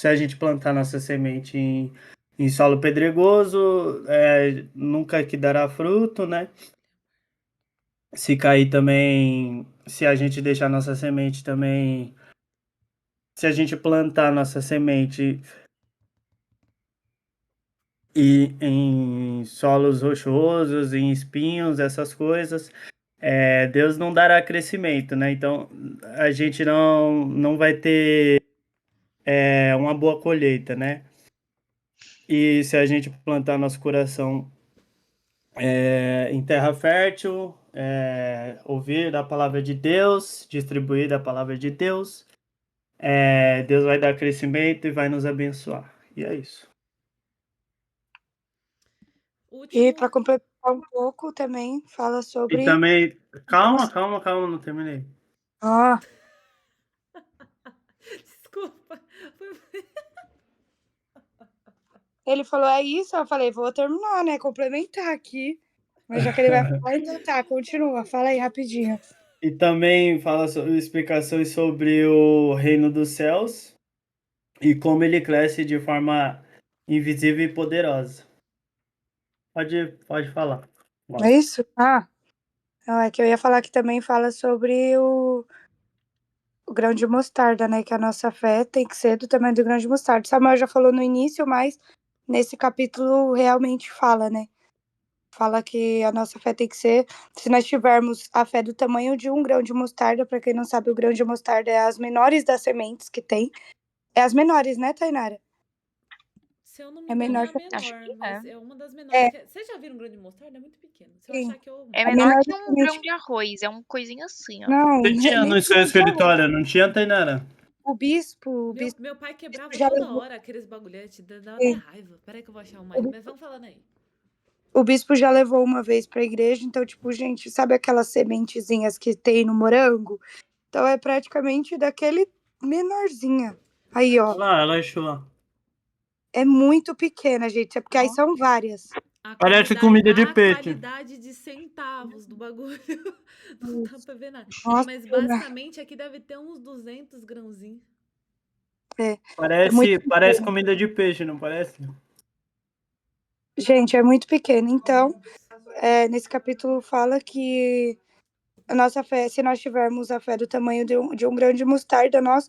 Speaker 7: a gente plantar nossa semente em solo pedregoso, nunca que dará fruto, né? Se cair também, se a gente deixar nossa semente também, se a gente plantar nossa semente e em solos rochosos, em espinhos, essas coisas, Deus não dará crescimento, né? Então a gente não vai ter uma boa colheita, né? E se a gente plantar nosso coração em terra fértil, ouvir da palavra de Deus, distribuir da palavra de Deus, Deus vai dar crescimento e vai nos abençoar. E é isso.
Speaker 3: E
Speaker 1: Último.
Speaker 3: para completar um pouco também fala
Speaker 7: E
Speaker 3: sobre.
Speaker 7: também. Calma, não terminei.
Speaker 3: Ah,
Speaker 1: Desculpa.
Speaker 3: ele falou, é isso? Eu falei, vou terminar, né? Complementar aqui. Mas já que ele vai falar, então tá, continua. Fala aí rapidinho.
Speaker 7: E também fala sobre explicações sobre o reino dos céus e como ele cresce de forma invisível e poderosa. Pode falar.
Speaker 3: É isso? Ah, não, é que eu ia falar que também fala sobre o grão de mostarda, né? Que a nossa fé tem que ser do tamanho do grão de mostarda. Samuel já falou no início, mas nesse capítulo realmente fala, né? Fala que a nossa fé tem que ser, se nós tivermos a fé do tamanho de um grão de mostarda, para quem não sabe, o grão de mostarda é as menores das sementes que tem. É as menores, né, Tainara?
Speaker 1: Se eu não me
Speaker 3: É
Speaker 1: engano,
Speaker 3: menor
Speaker 1: é a
Speaker 3: que
Speaker 5: Acho
Speaker 1: menor,
Speaker 5: que
Speaker 1: mas
Speaker 5: é.
Speaker 1: é uma das menores.
Speaker 3: É.
Speaker 1: Vocês já viram um grão de mostarda? É muito pequeno. Se eu
Speaker 3: Sim.
Speaker 1: achar que eu.
Speaker 5: É
Speaker 3: É
Speaker 5: menor
Speaker 3: menor
Speaker 5: que
Speaker 3: da
Speaker 5: um
Speaker 3: semente.
Speaker 5: grão de arroz, é uma coisinha assim, ó.
Speaker 3: Não,
Speaker 7: Você tinha
Speaker 3: nem
Speaker 7: no seu
Speaker 3: tipo de arroz.
Speaker 7: escritório, não tinha, Tainara?
Speaker 3: O bispo
Speaker 1: Meu pai quebrava
Speaker 3: já
Speaker 1: toda
Speaker 3: levou.
Speaker 1: hora aqueles bagulhetes, dava até
Speaker 3: Sim.
Speaker 1: raiva. Peraí que eu vou achar uma. Mas vamos falando aí.
Speaker 3: O bispo já levou uma vez pra igreja, então, tipo, gente, sabe aquelas sementezinhas que tem no morango? Então é praticamente daquele menorzinha. Aí, ó,
Speaker 7: Olha lá, ela achou.
Speaker 3: é muito pequena, gente, é porque aí são várias.
Speaker 7: Parece comida de
Speaker 1: A
Speaker 7: peixe.
Speaker 1: qualidade de centavos do bagulho. Não dá pra ver nada.
Speaker 3: Nossa,
Speaker 1: Mas basicamente aqui deve ter uns 200 grãozinhos.
Speaker 3: é
Speaker 7: Parece
Speaker 3: pequeno.
Speaker 7: comida de peixe, não parece?
Speaker 3: Gente, é muito pequeno. Então, nesse capítulo fala que a nossa fé, se nós tivermos a fé do tamanho de um grão de mostarda, nós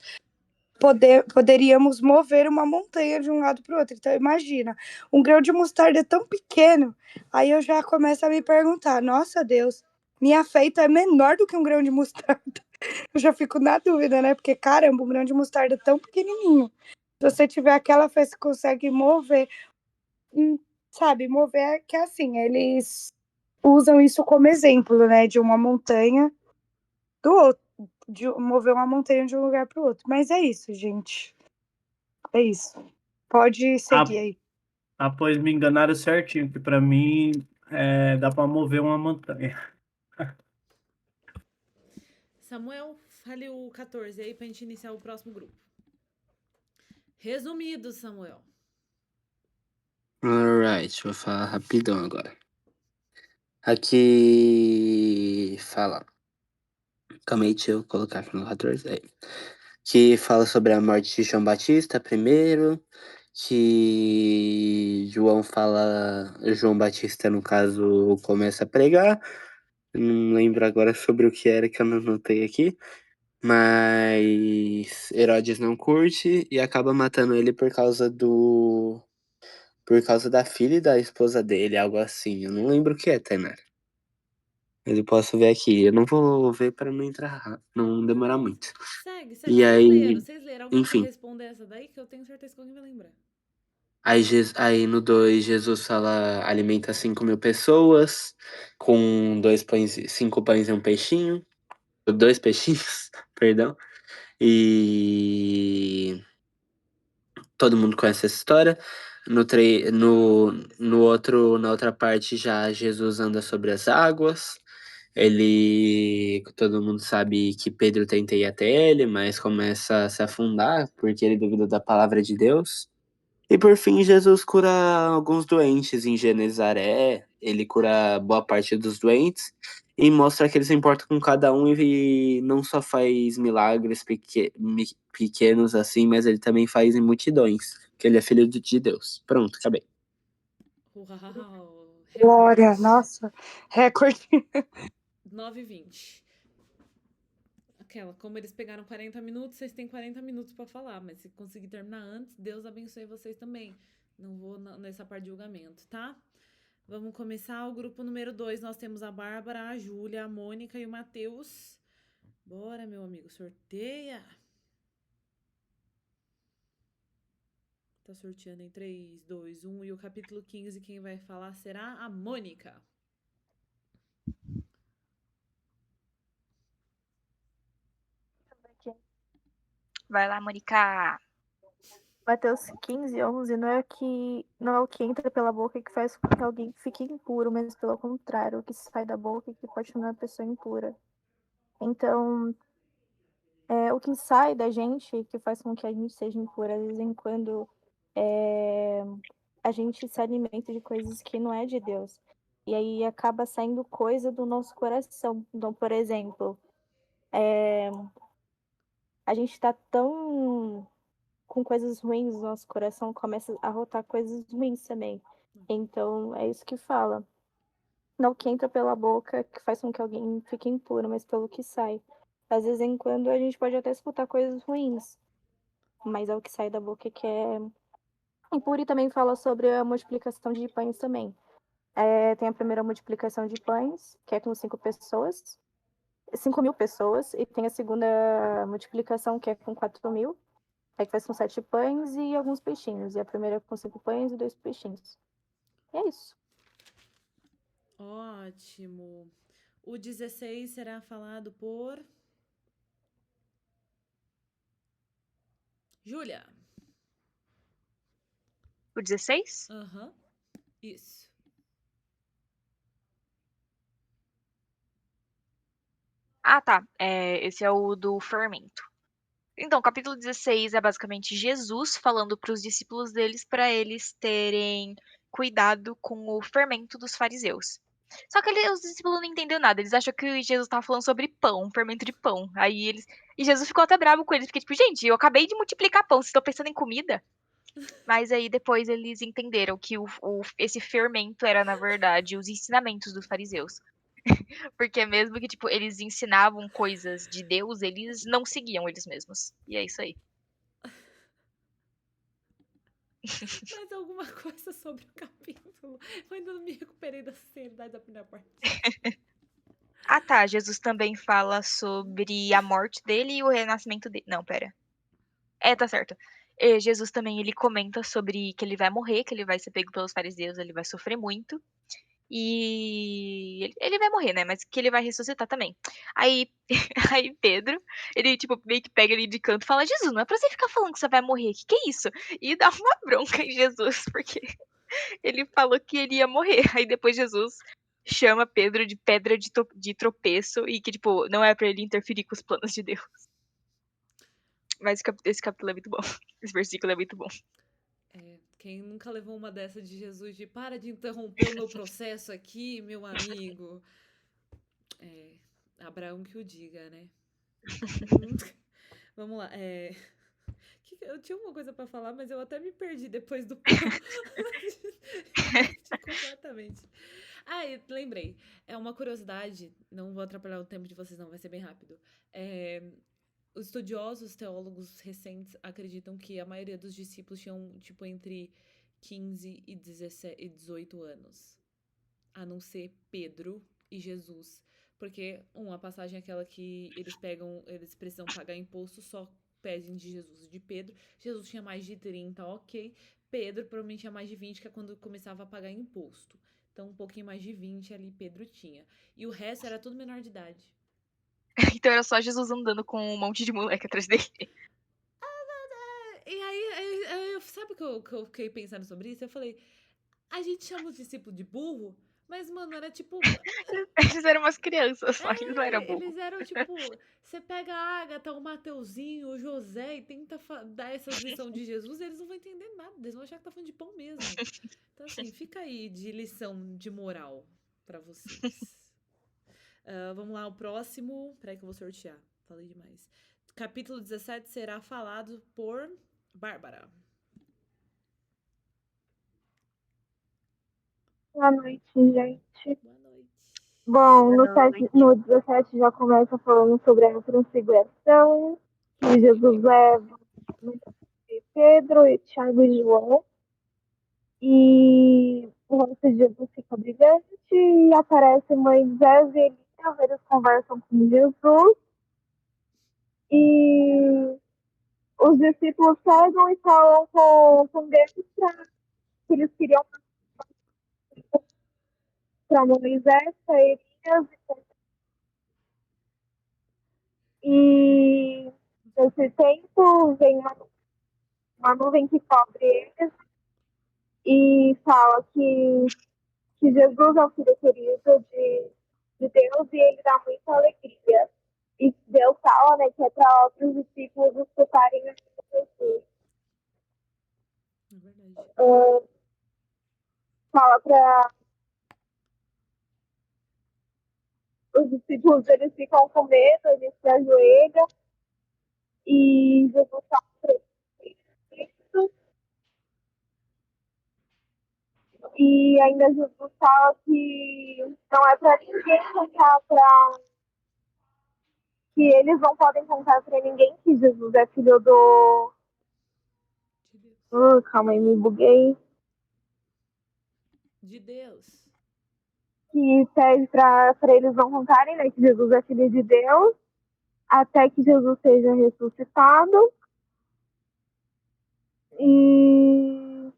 Speaker 3: poderíamos mover uma montanha de um lado para o outro. Então, imagina, um grão de mostarda é tão pequeno, aí eu já começo a me perguntar, nossa Deus, minha fé então é menor do que um grão de mostarda. Eu já fico na dúvida, né? Porque, caramba, um grão de mostarda é tão pequenininho. Se você tiver aquela fé, você consegue mover, sabe? Mover que assim, eles usam isso como exemplo, né? De uma montanha do outro, de mover uma montanha de um lugar para o outro. Mas é isso, gente. É isso. Pode seguir aí.
Speaker 7: Pois me enganaram certinho, que pra mim dá pra mover uma montanha.
Speaker 1: Samuel, fale o 14 aí pra gente iniciar o próximo grupo. Resumido, Samuel.
Speaker 2: Alright, vou falar rapidão agora. Aqui fala. Calma aí, deixa eu colocar aqui no 14. Aí. Que fala sobre a morte de João Batista primeiro. Que João Batista, no caso, começa a pregar. Não lembro agora sobre o que era que eu não anotei aqui. Mas Herodes não curte e acaba matando ele por causa da filha e da esposa dele, algo assim. Eu não lembro o que é, Tainara. Mas eu posso ver aqui. Eu não vou ver para não entrar, não demorar muito.
Speaker 1: Segue.
Speaker 2: E aí,
Speaker 1: Vocês leram. Alguém quer
Speaker 2: enfim.
Speaker 1: responder essa daí? Que eu tenho certeza que alguém vai lembrar.
Speaker 2: Aí no 2, Jesus fala, alimenta 5.000 pessoas com 5 pães e um peixinho. 2 peixinhos, perdão. E todo mundo conhece essa história. Na outra parte já Jesus anda sobre as águas. Todo mundo sabe que Pedro tenta ir até ele, mas começa a se afundar porque ele duvida da palavra de Deus. E por fim, Jesus cura alguns doentes em Genezaré. Ele cura boa parte dos doentes e mostra que ele se importa com cada um e não só faz milagres pequenos assim, mas ele também faz em multidões. que ele é filho de Deus. Pronto, acabei.
Speaker 1: Uau,
Speaker 3: Glória,
Speaker 1: recorde.
Speaker 3: nossa, recorde.
Speaker 1: 9h20. Aquela, como eles pegaram 40 minutos, vocês têm 40 minutos pra falar, mas se conseguir terminar antes, Deus abençoe vocês também. Não vou nessa parte de julgamento, tá? Vamos começar o grupo número 2. Nós temos a Bárbara, a Júlia, a Mônica e o Matheus. Bora, meu amigo, sorteia! Tá sorteando em 3, 2, 1. E o capítulo 15, quem vai falar será a Mônica.
Speaker 5: Vai lá, Mônica.
Speaker 9: Mateus 15:11 não é o que entra pela boca que faz com que alguém fique impuro, mas pelo contrário, o que sai da boca que pode tornar a pessoa impura. Então, o que sai da gente que faz com que a gente seja impura, às vezes quando a gente se alimenta de coisas que não é de Deus. E aí acaba saindo coisa do nosso coração. Então, por exemplo, a gente tá tão com coisas ruins no nosso coração, começa a rotar coisas ruins também. Então, é isso que fala. Não o que entra pela boca que faz com que alguém fique impuro, mas pelo que sai. Às vezes, quando a gente pode até escutar coisas ruins, mas é o que sai da boca que é impuro. E também fala sobre a multiplicação de pães também. Tem a primeira multiplicação de pães, que é com 5.000 pessoas, e tem a segunda multiplicação, que é com 4.000. Aí que faz com 7 pães e alguns peixinhos. E a primeira com 5 pães e 2 peixinhos. E é isso.
Speaker 1: Ótimo. O 16 será falado por Júlia.
Speaker 5: O 16?
Speaker 1: Aham. Isso.
Speaker 5: Ah, tá. Esse é o do fermento. Então, o capítulo 16 é basicamente Jesus falando para os discípulos deles para eles terem cuidado com o fermento dos fariseus. Só que os discípulos não entenderam nada. Eles acham que Jesus estava falando sobre pão, fermento de pão. E Jesus ficou até bravo com eles, porque tipo, gente, eu acabei de multiplicar pão, vocês estão pensando em comida? Mas aí depois eles entenderam que esse fermento era, na verdade, os ensinamentos dos fariseus. Porque mesmo que, tipo, eles ensinavam coisas de Deus, eles não seguiam eles mesmos. E é isso aí.
Speaker 1: Mais alguma coisa sobre o capítulo? Eu ainda não me recuperei da sinceridade da primeira parte.
Speaker 5: Ah, tá. Jesus também fala sobre a morte dele e o renascimento dele. Não, pera. Tá certo. Jesus também, ele comenta sobre que ele vai morrer, que ele vai ser pego pelos fariseus, ele vai sofrer muito. E ele vai morrer, né? Mas que ele vai ressuscitar também. Aí, aí Pedro, ele, tipo, meio que pega ele de canto e fala: Jesus, não é pra você ficar falando que você vai morrer, que é isso? E dá uma bronca em Jesus, porque ele falou que ele ia morrer. Aí depois Jesus chama Pedro de pedra de tropeço e que, tipo, não é pra ele interferir com os planos de Deus. Mas esse capítulo é muito bom. Esse versículo é muito bom.
Speaker 1: Quem nunca levou uma dessa de Jesus de para de interromper o meu processo aqui, meu amigo? Abraão que o diga, né? Vamos lá. Eu tinha uma coisa pra falar, mas eu até me perdi depois do pão. Perdi completamente. Lembrei. É uma curiosidade, não vou atrapalhar o tempo de vocês, não, vai ser bem rápido. Os estudiosos teólogos recentes acreditam que a maioria dos discípulos tinham, tipo, entre 15 e 18 anos. A não ser Pedro e Jesus. Porque, a passagem é aquela que eles precisam pagar imposto, só pedem de Jesus e de Pedro. Jesus tinha mais de 30, ok. Pedro provavelmente tinha mais de 20, que é quando começava a pagar imposto. Então, um pouquinho mais de 20 ali Pedro tinha. E o resto era tudo menor de idade.
Speaker 5: Então era só Jesus andando com um monte de moleque atrás dele.
Speaker 1: E aí sabe que eu fiquei pensando sobre isso? Eu falei, a gente chama os discípulos de burro, mas, mano, era tipo...
Speaker 5: Eles eram umas crianças, só eles não eram burros.
Speaker 1: Eles eram tipo, você pega a Agatha, o Mateuzinho, o José e tenta dar essas lições de Jesus, eles não vão entender nada, eles vão achar que tá falando de pão mesmo. Então, assim, fica aí de lição de moral pra vocês. Vamos lá, o próximo. Peraí que eu vou sortear. Falei demais. Capítulo 17 será falado por Bárbara.
Speaker 9: Boa noite, gente.
Speaker 1: Boa noite.
Speaker 9: Bom,
Speaker 3: Boa
Speaker 9: no 17 já começa falando sobre a transfiguração, que Jesus leva Pedro, e Tiago e João, e o rosto de Jesus fica brilhante, e aparece Moisés e Elias, eles conversam com Jesus, e os discípulos pegam e falam com Deus que eles queriam para Moisés, para Elias, e nesse tempo vem uma nuvem que cobre eles e fala que Jesus é o filho querido de Deus e ele dá muita alegria. E Deus fala, né, que é para outros discípulos escutarem a Jesus.
Speaker 1: É verdade.
Speaker 9: Fala para os discípulos, eles ficam com medo, eles se ajoelham e Jesus fala para eles. E ainda Jesus fala que não é para ninguém contar para que eles não podem contar para ninguém que Jesus é filho do.
Speaker 1: De Deus.
Speaker 9: Calma aí, me buguei.
Speaker 1: De Deus.
Speaker 9: Que pede para eles não contarem, né, que Jesus é filho de Deus, até que Jesus seja ressuscitado. E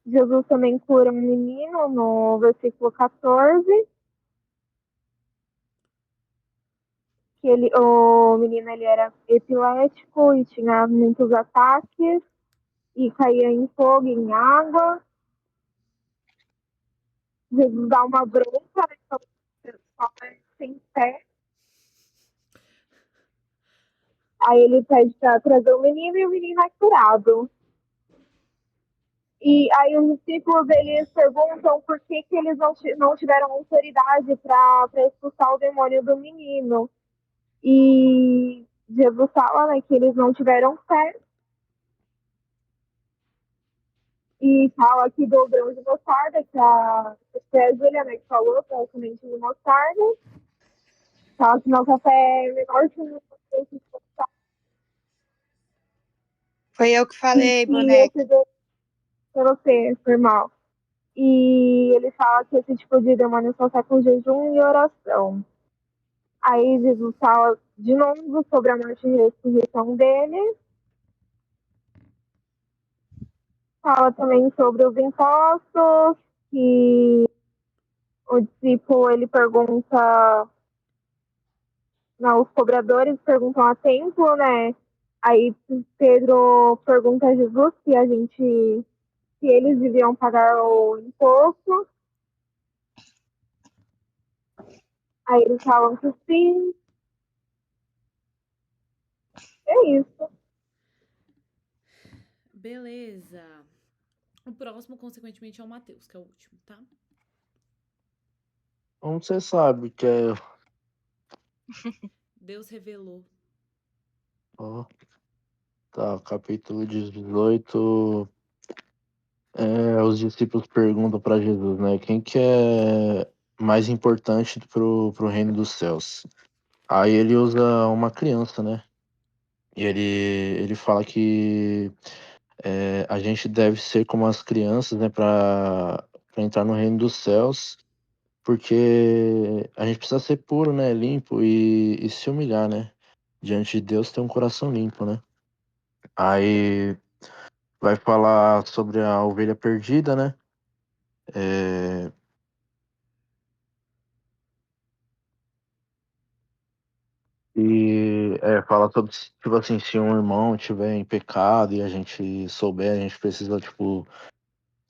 Speaker 9: Jesus também cura um menino no versículo 14. Que o menino ele era epilético e tinha muitos ataques e caía em fogo, em água. Jesus dá uma bronca, né, então, sem pé. Aí ele pede para trazer o menino e o menino é curado. E aí os discípulos eles perguntam por que eles não tiveram autoridade para expulsar o demônio do menino. E Jesus fala, né, que eles não tiveram fé. E fala aqui do grão de mostarda, que a Júlia, né, que falou, que é a semente de mostarda. Fala que nossa fé é menor que o semente de mostarda.
Speaker 3: Foi eu que falei,
Speaker 9: E
Speaker 3: boneca.
Speaker 9: pra você, foi mal. E ele fala que esse tipo de demônio só sai com jejum e oração. Aí Jesus fala de novo sobre a morte e ressurreição dele. Fala também sobre os impostos, que o discípulo ele pergunta, não, os cobradores perguntam a templo, né? Aí Pedro pergunta a Jesus se eles deviam pagar o imposto. Aí eles falam que sim. É isso.
Speaker 1: Beleza. O próximo, consequentemente, é o Mateus, que é o último, tá?
Speaker 2: Como você sabe que é.
Speaker 1: Deus revelou.
Speaker 2: Ó, tá, capítulo 18. Os discípulos perguntam para Jesus, né? Quem que é mais importante pro reino dos céus? Aí ele usa uma criança, né? E ele fala que a gente deve ser como as crianças, né? Para entrar no reino dos céus, porque a gente precisa ser puro, né? Limpo e se humilhar, né? Diante de Deus ter um coração limpo, né? Aí vai falar sobre a ovelha perdida, né? É, fala sobre, tipo assim, se um irmão tiver em pecado e a gente souber, a gente precisa, tipo,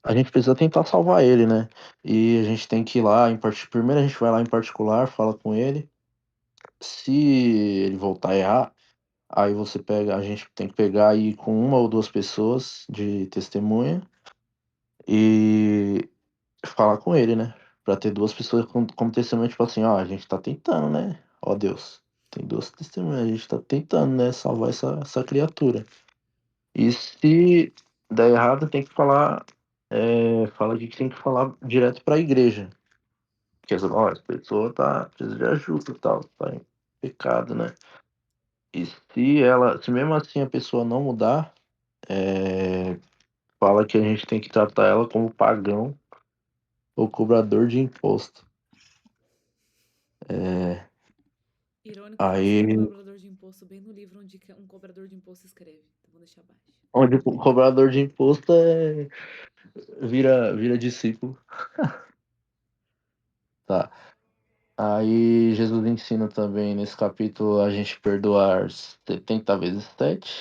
Speaker 2: a gente precisa tentar salvar ele, né? E a gente tem que ir lá, primeiro a gente vai lá em particular, fala com ele. Se ele voltar a errar, aí a gente tem que pegar aí com uma ou duas pessoas de testemunha e falar com ele, né? Pra ter duas pessoas como testemunha, tipo assim, ó, a gente tá tentando, né? Ó Deus, tem duas testemunhas, a gente tá tentando, né? Salvar essa criatura. E se der errado, tem que falar
Speaker 10: fala aqui que tem que falar direto pra igreja. Que ó, essa pessoa precisa de ajuda e tal, tá em pecado, né? E se mesmo assim a pessoa não mudar, fala que a gente tem que tratar ela como pagão ou cobrador de imposto.
Speaker 1: Irônico falar sobre
Speaker 10: Aí,
Speaker 1: cobrador de imposto bem no livro onde um cobrador de imposto escreve. Então vou deixar abaixo.
Speaker 10: onde o cobrador de imposto vira discípulo. Tá. Aí Jesus ensina também nesse capítulo a gente perdoar 70 vezes 7.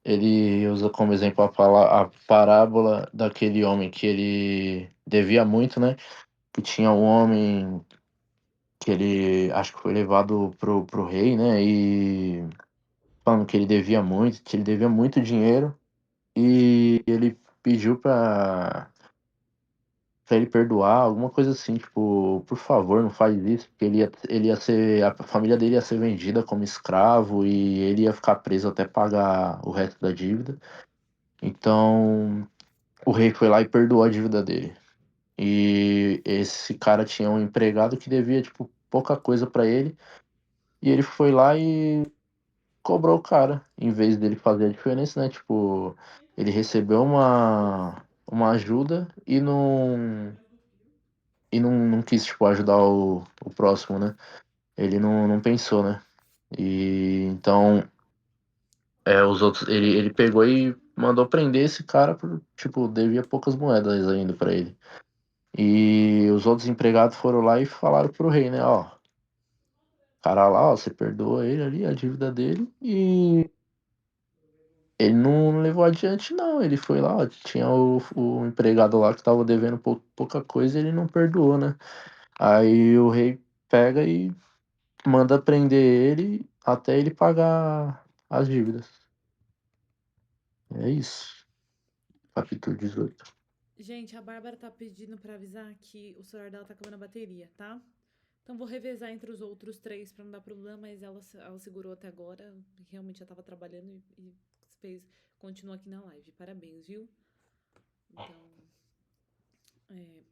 Speaker 10: Ele usa como exemplo a parábola daquele homem que ele devia muito, né? Que tinha um homem que ele acho que foi levado pro rei, né? E falando que ele devia muito, que ele devia muito dinheiro. E ele pediu pra ele perdoar, alguma coisa assim, tipo, por favor, não faz isso, porque ele ia ser, a família dele ia ser vendida como escravo e ele ia ficar preso até pagar o resto da dívida. Então, o rei foi lá e perdoou a dívida dele. E esse cara tinha um empregado que devia, tipo, pouca coisa pra ele, e ele foi lá e cobrou o cara, em vez dele fazer a diferença, né? Tipo, ele recebeu uma ajuda e não quis, tipo, ajudar o próximo, né? Ele não pensou, né? E então, os outros, ele pegou e mandou prender esse cara por, tipo, devia poucas moedas ainda pra ele. E os outros empregados foram lá e falaram pro rei, né? Ó, cara lá, ó, você perdoa ele ali, a dívida dele, e ele não levou adiante, não. Ele foi lá, ó, tinha o empregado lá que tava devendo pouca coisa e ele não perdoou, né? Aí o rei pega e manda prender ele até ele pagar as dívidas. É isso. Capítulo 18.
Speaker 1: Gente, a Bárbara tá pedindo pra avisar que o celular dela tá acabando a bateria, tá? Então vou revezar entre os outros 3 pra não dar problema, mas ela segurou até agora. Realmente já tava trabalhando e continua aqui na live. Parabéns, viu? Então,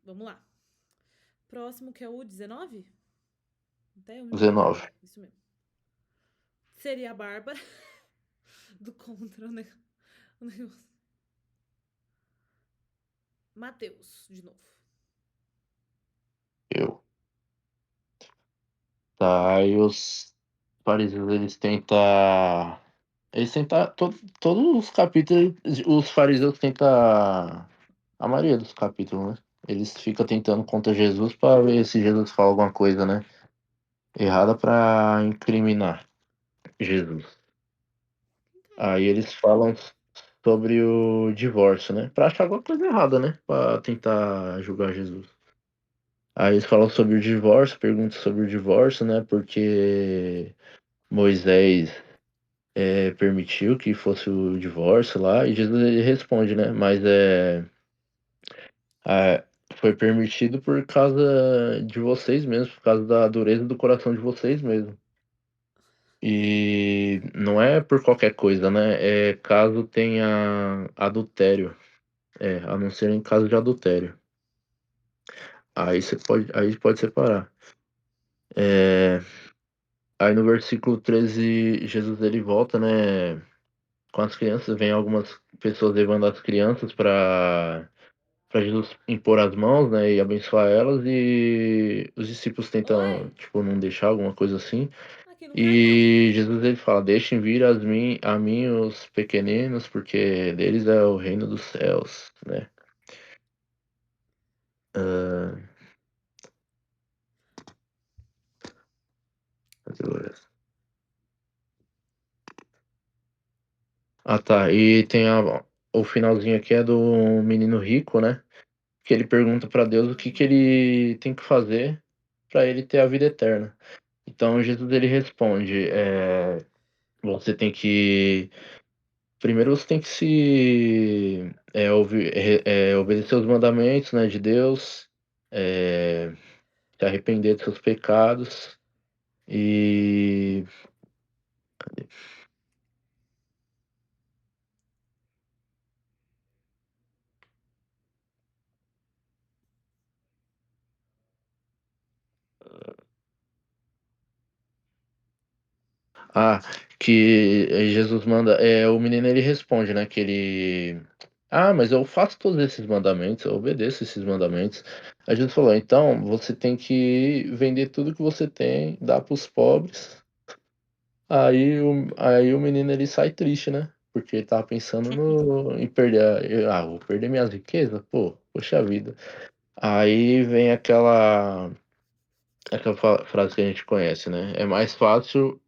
Speaker 1: vamos lá. Próximo que é o 19? Até eu me perdi
Speaker 10: 19.
Speaker 1: agora. Isso mesmo. Seria a Bárbara do contra o negócio. Mateus, de novo.
Speaker 10: Eu. Tá, aí os fariseus, eles tentam, todos os capítulos, os fariseus tentam, a maioria dos capítulos, né? Eles ficam tentando contra Jesus pra ver se Jesus fala alguma coisa, né? Errada pra incriminar Jesus. Aí eles falam sobre o divórcio, né? Pra achar alguma coisa errada, né? Pra tentar julgar Jesus. Aí eles falam sobre o divórcio, perguntam sobre o divórcio, né? Porque Moisés permitiu que fosse o divórcio lá, e Jesus ele responde, né? Mas é, foi permitido por causa de vocês mesmos, por causa da dureza do coração de vocês mesmos. E não é por qualquer coisa, né? É caso tenha adultério. A não ser em caso de adultério. Aí pode separar. É, aí no versículo 13, Jesus ele volta, né? Com as crianças, vem algumas pessoas levando as crianças para Jesus impor as mãos, né, e abençoar elas, e os discípulos tentam,
Speaker 1: Oi?
Speaker 10: tipo, não deixar alguma coisa assim.
Speaker 1: Aqui não quero, não.
Speaker 10: E Jesus ele fala: "Deixem vir a mim os pequeninos, porque deles é o reino dos céus", né? Ah, tá. E tem o finalzinho aqui é do menino rico, né? Que ele pergunta para Deus o que que ele tem que fazer para ele ter a vida eterna. Então Jesus ele responde: você tem que primeiro você tem que obedecer os mandamentos, né, de Deus, é, se arrepender dos seus pecados e Ah, que Jesus manda. O menino ele responde, né? Que ele. Ah, mas eu faço todos esses mandamentos, eu obedeço esses mandamentos. A Jesus falou, então você tem que vender tudo que você tem, dar pros pobres. Aí o menino ele sai triste, né? Porque ele tava pensando em perder. Vou perder minhas riquezas? Pô, poxa vida. Aí vem aquela frase que a gente conhece, né? É mais fácil.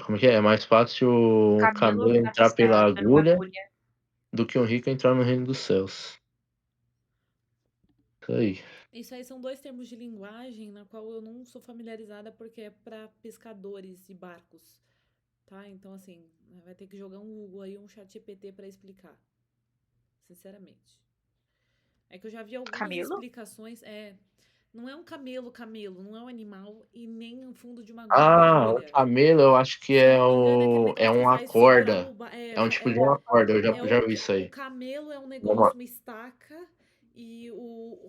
Speaker 10: Como é que é? É mais fácil um
Speaker 5: Camelo
Speaker 10: camelo
Speaker 5: entrar
Speaker 10: entrar pela
Speaker 5: pela
Speaker 10: agulha
Speaker 5: agulha.
Speaker 10: do que um rico entrar no reino dos céus. Isso aí.
Speaker 1: Isso aí são 2 termos de linguagem na qual eu não sou familiarizada porque é pra pescadores e barcos, tá? Então, assim, vai ter que jogar um Google aí, um chat GPT pra explicar. Sinceramente. É que eu já vi algumas
Speaker 5: Camelo?
Speaker 1: explicações. Não é um camelo, não é um animal e nem um fundo de uma
Speaker 10: Ah, o
Speaker 1: agulha.
Speaker 10: camelo eu acho que
Speaker 1: Se eu não me engano, é aquele
Speaker 10: é
Speaker 1: negócio que
Speaker 10: uma
Speaker 1: faz segurar
Speaker 10: corda.
Speaker 1: o.
Speaker 10: É um tipo de uma corda, eu já vi isso
Speaker 1: O
Speaker 10: aí.
Speaker 1: camelo é um
Speaker 10: É
Speaker 1: negócio, uma estaca, e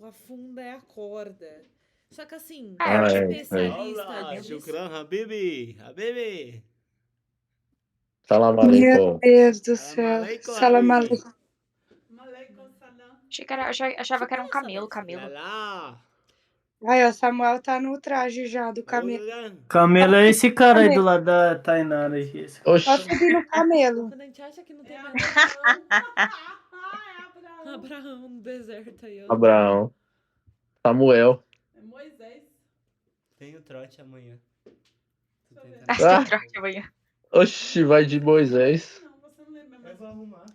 Speaker 1: a funda é a corda. Só que assim,
Speaker 5: Ah, eu
Speaker 1: o
Speaker 5: achei
Speaker 10: É
Speaker 5: que
Speaker 10: isso aí.
Speaker 1: especialista
Speaker 11: Allah,
Speaker 1: disso.
Speaker 11: shukran, Habibi, Habibi.
Speaker 10: Salam
Speaker 3: Meu
Speaker 10: aleikum.
Speaker 3: Deus do
Speaker 11: Salam
Speaker 3: céu.
Speaker 11: aleikum,
Speaker 3: Salam
Speaker 11: Habibi.
Speaker 3: aleikum.
Speaker 5: achava que era um
Speaker 1: Tipo essa
Speaker 5: camelo,
Speaker 1: mesmo.
Speaker 11: Lala.
Speaker 3: Aí, ó, Samuel tá no traje já do camelo.
Speaker 11: Shukran.
Speaker 7: Camelo é esse cara aí do
Speaker 3: Camelo.
Speaker 7: lado da Tainara aí. Esse
Speaker 3: Pode
Speaker 10: Oxi,
Speaker 3: subir no camelo.
Speaker 1: Quando a gente acha que não tem mais Abraão. Abraão no deserto aí, ó.
Speaker 10: Abraão. Samuel.
Speaker 1: É Moisés.
Speaker 11: Tenho trote amanhã.
Speaker 5: Tem
Speaker 10: Ah,
Speaker 5: trote amanhã.
Speaker 10: oxi, vai de Moisés.
Speaker 1: Não, você não lembra
Speaker 11: Eu
Speaker 1: mais.
Speaker 11: vou arrumar.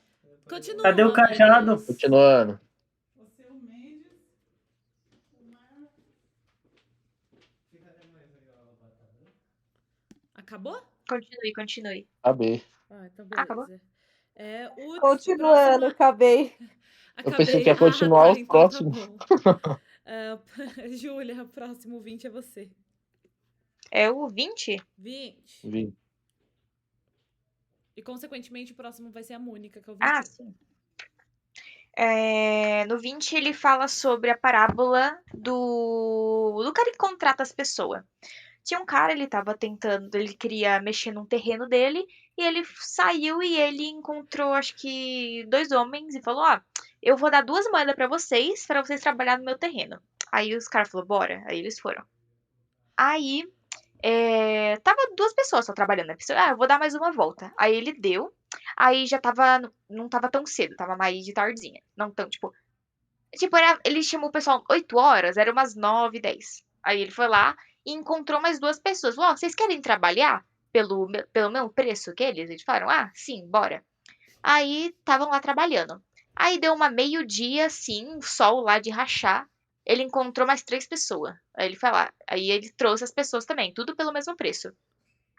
Speaker 1: Continua,
Speaker 7: Cadê o cajado?
Speaker 1: Matheus.
Speaker 10: Continuando.
Speaker 1: Você, o Mendes, o Mar... Acabou?
Speaker 5: Continue.
Speaker 10: Acabei.
Speaker 1: Então
Speaker 5: Acabou?
Speaker 1: beleza. Uts,
Speaker 9: Continuando,
Speaker 1: próxima...
Speaker 9: acabei.
Speaker 10: Eu pensei que
Speaker 1: Acabei.
Speaker 10: ia continuar
Speaker 1: Tá,
Speaker 10: os
Speaker 1: então tá
Speaker 10: próximos.
Speaker 1: bom. Júlia, próximo 20 é você.
Speaker 5: É o 20?
Speaker 1: 20.
Speaker 10: Vi.
Speaker 1: E, consequentemente, o próximo vai ser a Mônica, que é o 21.
Speaker 5: Ah, sim. No 20 ele fala sobre a parábola do cara que contrata as pessoas. Tinha um cara, ele queria mexer num terreno dele, e ele saiu e ele encontrou, acho que, 2 homens e falou: eu vou dar 2 moedas pra vocês trabalhar no meu terreno. Aí os caras falaram: bora. Aí eles foram. Aí, tava 2 pessoas só trabalhando, né? Eu vou dar mais uma volta. Aí ele deu, aí já não tava tão cedo, tava mais de tardinha. Não tão, ele chamou o pessoal 8 horas, era umas 9, 10. Aí ele foi lá e encontrou mais 2 pessoas. Falou: vocês querem trabalhar pelo mesmo preço que eles? Eles falaram: sim, bora. Aí estavam lá trabalhando. Aí deu uma meio-dia, assim, o sol lá de rachar. Ele encontrou mais 3 pessoas. Aí ele foi lá. Aí ele trouxe as pessoas também, tudo pelo mesmo preço.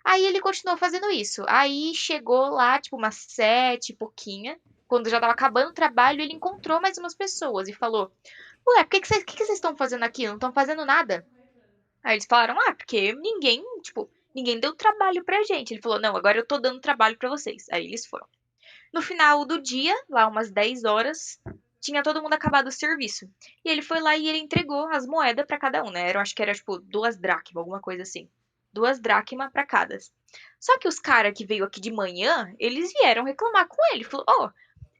Speaker 5: Aí ele continuou fazendo isso. Aí chegou lá, tipo, umas 7 e pouquinha. Quando já tava acabando o trabalho, ele encontrou mais umas pessoas e falou: ué, o que vocês estão fazendo aqui? Não estão fazendo nada? Aí eles falaram: porque ninguém deu trabalho pra gente. Ele falou: não, agora eu tô dando trabalho pra vocês. Aí eles foram. No final do dia, lá umas 10 horas, tinha todo mundo acabado o serviço. E ele foi lá e ele entregou as moedas pra cada um, né? Acho que era tipo 2 dracmas, alguma coisa assim. 2 dracmas pra cada. Só que os caras que veio aqui de manhã, eles vieram reclamar com ele. Falou: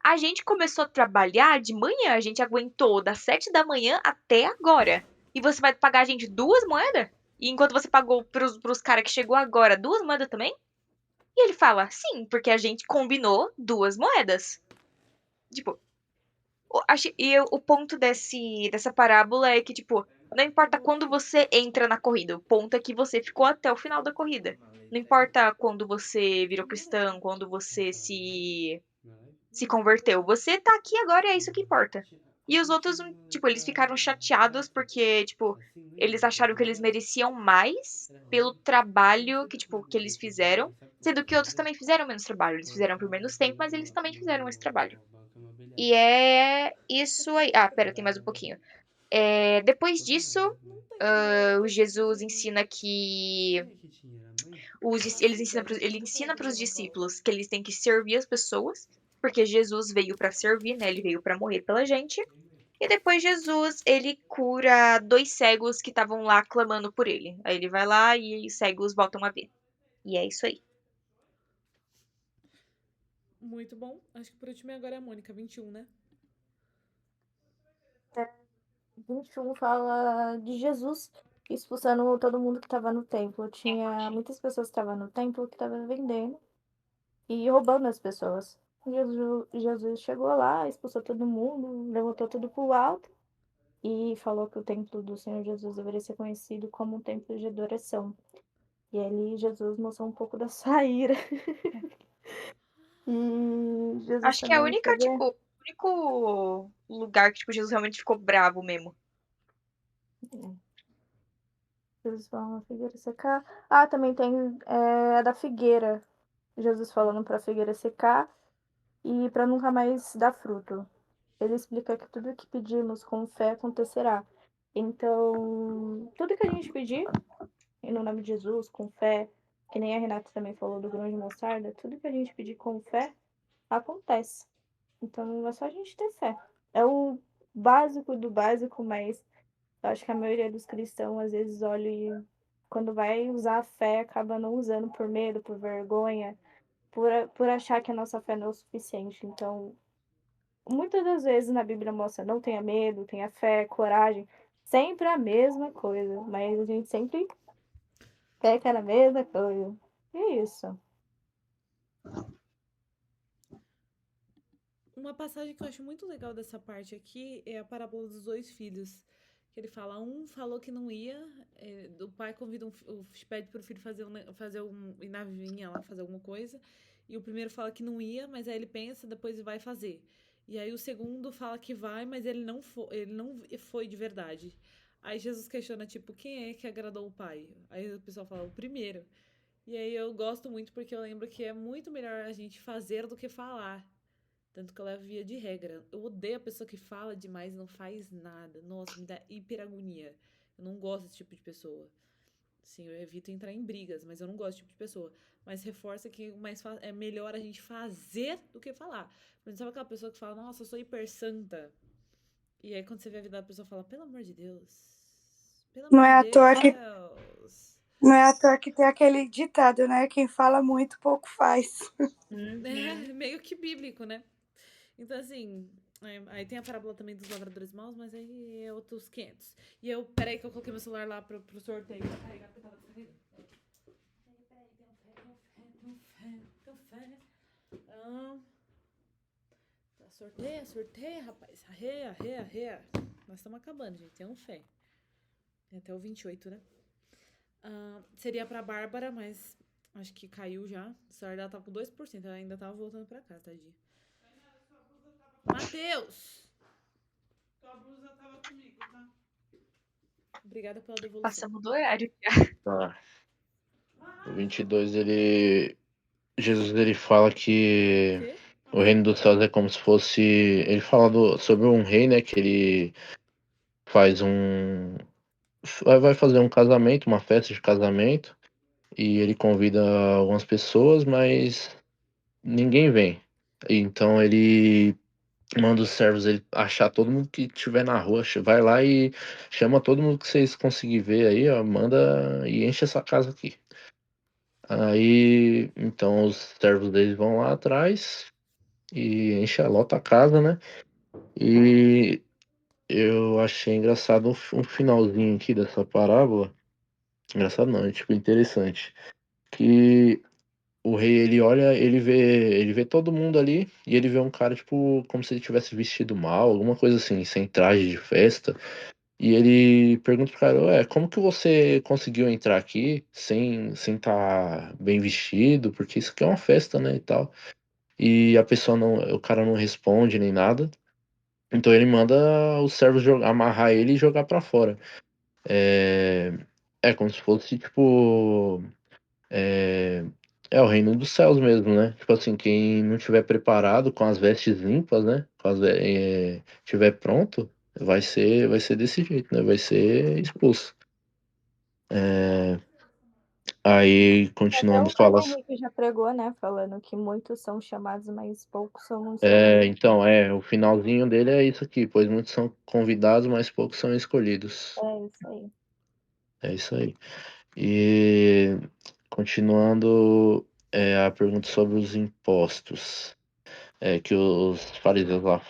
Speaker 5: a gente começou a trabalhar de manhã, a gente aguentou das 7 da manhã até agora. E você vai pagar a gente 2 moedas? E enquanto você pagou pros caras que chegou agora 2 moedas também? E ele fala: sim, porque a gente combinou 2 moedas. Tipo, o ponto dessa parábola é que, tipo, não importa quando você entra na corrida, o ponto é que você ficou até o final da corrida. Não importa quando você virou cristão, quando você se converteu. Você tá aqui agora e é isso que importa. E os outros, tipo, eles ficaram chateados porque, tipo, eles acharam que eles mereciam mais pelo trabalho que eles fizeram, sendo que outros também fizeram menos trabalho. Eles fizeram por menos tempo, mas eles também fizeram esse trabalho. E é isso aí. Pera, tem mais um pouquinho. Depois disso, o Jesus ensina que ele ensina para os discípulos que eles têm que servir as pessoas, porque Jesus veio para servir, né? Ele veio para morrer pela gente. E depois Jesus, ele cura 2 cegos que estavam lá clamando por ele. Aí ele vai lá e os cegos voltam a ver. E é isso aí.
Speaker 1: Muito bom. Acho que por último agora é a Mônica, 21, né?
Speaker 9: 21 fala de Jesus expulsando todo mundo que estava no templo. Tinha muitas pessoas que estavam no templo que estavam vendendo e roubando as pessoas. Jesus chegou lá, expulsou todo mundo, levantou tudo pro alto e falou que o templo do Senhor Jesus deveria ser conhecido como um templo de adoração. E ali Jesus mostrou um pouco da sua ira. E Jesus
Speaker 5: Acho que é a
Speaker 9: também
Speaker 5: única,
Speaker 9: fazer.
Speaker 5: tipo, o único lugar que, tipo, Jesus realmente ficou bravo mesmo.
Speaker 9: Jesus falando a figueira secar. Ah, também tem a da figueira. Jesus falando para a figueira secar e para nunca mais dar fruto. Ele explica que tudo que pedimos com fé acontecerá. Então, tudo que a gente pedir, em nome de Jesus, com fé, que nem a Renata também falou do grão de mostarda, tudo que a gente pedir com fé, acontece. Então, é só a gente ter fé. É o básico do básico, mas eu acho que a maioria dos cristãos às vezes olha e quando vai usar a fé, acaba não usando por medo, por vergonha, por achar que a nossa fé não é o suficiente. Então, muitas das vezes na Bíblia mostra não tenha medo, tenha fé, coragem, sempre a mesma coisa, mas a gente sempre peca na mesma coisa. E é isso.
Speaker 1: Uma passagem que eu acho muito legal dessa parte aqui é a parábola dos 2 filhos. Que ele fala, um falou que não ia, o pai convida pede pro filho fazer ir na vinha lá, fazer alguma coisa, e o primeiro fala que não ia, mas aí ele pensa, depois vai fazer. E aí o segundo fala que vai, mas ele não foi de verdade. Aí Jesus questiona, tipo, quem é que agradou o pai? Aí o pessoal fala, o primeiro. E aí eu gosto muito porque eu lembro que é muito melhor a gente fazer do que falar. Tanto que eu levo via de regra. Eu odeio a pessoa que fala demais e não faz nada. Nossa, me dá hiperagonia. Eu não gosto desse tipo de pessoa. Sim, eu evito entrar em brigas, mas eu não gosto desse tipo de pessoa. Mas reforça que é melhor a gente fazer do que falar. Por exemplo, sabe aquela pessoa que fala, nossa, eu sou hiper santa. E aí quando você vê a vida da pessoa, fala, pelo amor de Deus. Pelo
Speaker 3: Não
Speaker 1: amor
Speaker 3: é à
Speaker 1: de
Speaker 3: toa que,
Speaker 1: Deus.
Speaker 3: não é à toa que tem aquele ditado, né? Quem fala muito, pouco faz.
Speaker 1: É meio que bíblico, né? Então, assim, aí tem a parábola também dos lavradores maus, mas aí é outros 500. E eu, peraí que eu coloquei meu celular lá pro sorteio pra carregar, porque tava descarregando. Peraí, tenho fé. Sorteia, rapaz. Arreia. Nós estamos acabando, gente, tenham fé. Tem até o 28, né? Seria pra Bárbara, mas acho que caiu já. O celular dela tava com 2%, ela ainda tava voltando pra casa, tadinha. Matheus! Tua blusa tava comigo, tá? Obrigada pela devolução.
Speaker 5: Passamos do horário.
Speaker 10: Tá. O 22, Jesus, ele fala que o reino dos céus é como se fosse... Ele fala sobre um rei, né, que ele faz vai fazer um casamento, uma festa de casamento, e ele convida algumas pessoas, mas ninguém vem. Então ele manda os servos ele achar todo mundo que tiver na rua, vai lá e chama todo mundo que vocês conseguirem ver aí, ó, manda e enche essa casa aqui. Aí, então os servos deles vão lá atrás e lota a casa, né? E eu achei engraçado um finalzinho aqui dessa parábola. Engraçado não, é tipo interessante. Que o rei, ele olha, ele vê todo mundo ali e ele vê um cara, tipo, como se ele tivesse vestido mal, alguma coisa assim, sem traje de festa. E ele pergunta pro cara, ué, como que você conseguiu entrar aqui sem tá bem vestido? Porque isso aqui é uma festa, né, e tal. E a pessoa não, o cara não responde nem nada. Então ele manda os servos amarrar ele e jogar pra fora. É, é como se fosse, tipo, é, é o reino dos céus mesmo, né? Tipo assim, quem não tiver preparado com as vestes limpas, né? Tiver pronto, vai ser desse jeito, né? Vai ser expulso. É, Aí,
Speaker 9: Até
Speaker 10: continuando,
Speaker 9: o
Speaker 10: fala.
Speaker 9: Carlos Henrique já pregou, né? Falando que muitos são chamados, mas poucos são escolhidos.
Speaker 10: Então, o finalzinho dele é isso aqui, pois muitos são convidados, mas poucos são escolhidos.
Speaker 9: É isso aí.
Speaker 10: É isso aí. E continuando, a pergunta sobre os impostos. Que os fariseus lá,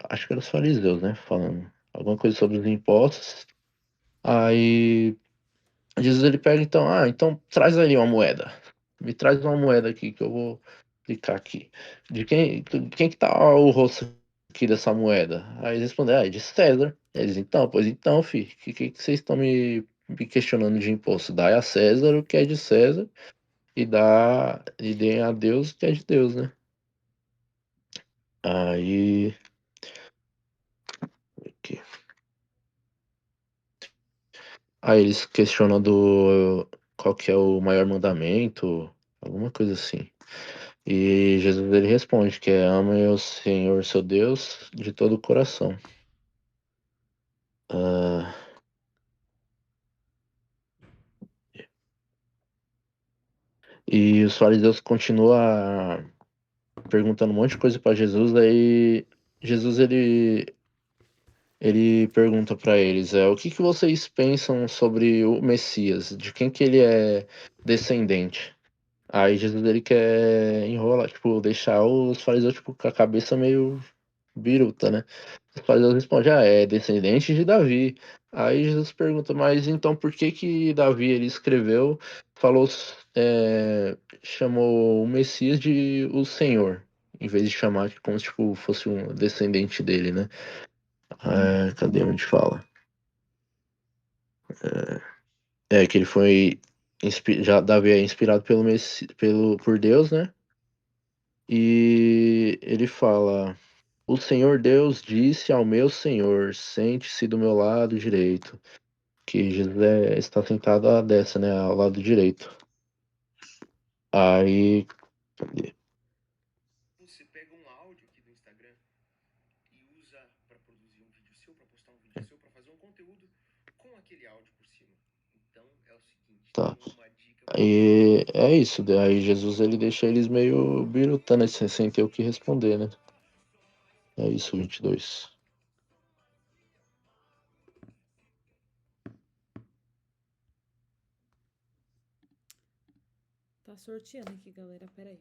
Speaker 10: acho que eram os fariseus, né? Falando alguma coisa sobre os impostos. Aí Jesus ele pega então, então traz aí uma moeda. Me traz uma moeda aqui que eu vou clicar aqui. De quem que tá o rosto aqui dessa moeda? Aí eles respondem, é de César. Eles, então, pois então, filho, que vocês estão me questionando de imposto? Dai a César o que é de César e deem a Deus o que é de Deus, né? Aí. Aqui. Aí eles questionam qual que é o maior mandamento, alguma coisa assim. E Jesus ele responde que ame o Senhor seu Deus de todo o coração. Ah, e os fariseus continuam perguntando um monte de coisa para Jesus, aí Jesus ele pergunta para eles, o que vocês pensam sobre o Messias? De quem que ele é descendente? Aí Jesus ele quer enrolar, tipo, deixar os fariseus tipo, com a cabeça meio biruta, né? Os fariseus respondem, é descendente de Davi. Aí Jesus pergunta, mas então por que que Davi ele escreveu, falou, chamou o Messias de o Senhor, em vez de chamar como se tipo, fosse um descendente dele, né? Cadê onde fala? Que ele foi já Davi é inspirado por Deus, né? E ele fala: O Senhor Deus disse ao meu Senhor: Sente-se do meu lado direito. Que Jesus está sentado à destra, né? Ao lado direito. Aí. Cadê?
Speaker 12: Você pega um áudio aqui do Instagram e usa para produzir um vídeo seu, para postar um vídeo seu, para fazer um conteúdo com aquele áudio por cima. Então é o seguinte,
Speaker 10: Tá.
Speaker 12: tem uma dica.
Speaker 10: Aí é isso. Aí Jesus ele deixa eles meio birutando, né? Sem ter o que responder, né? É isso, 22.
Speaker 1: Tá sorteando aqui, galera. Pera aí.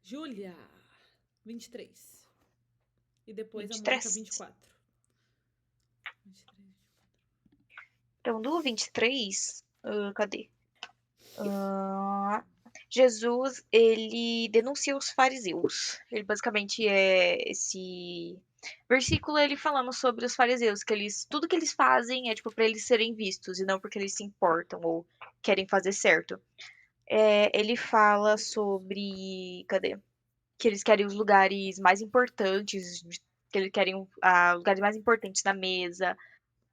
Speaker 1: Júlia, 23. E depois
Speaker 5: 23.
Speaker 1: a Mônica, 24. 23.
Speaker 5: Então, do 23, cadê? Jesus, ele denuncia os fariseus. Ele basicamente esse versículo ele falando sobre os fariseus, que tudo que eles fazem é tipo para eles serem vistos e não porque eles se importam ou querem fazer certo. Ele fala sobre, cadê? Que eles querem os lugares mais importantes, que eles querem lugares mais importantes na mesa.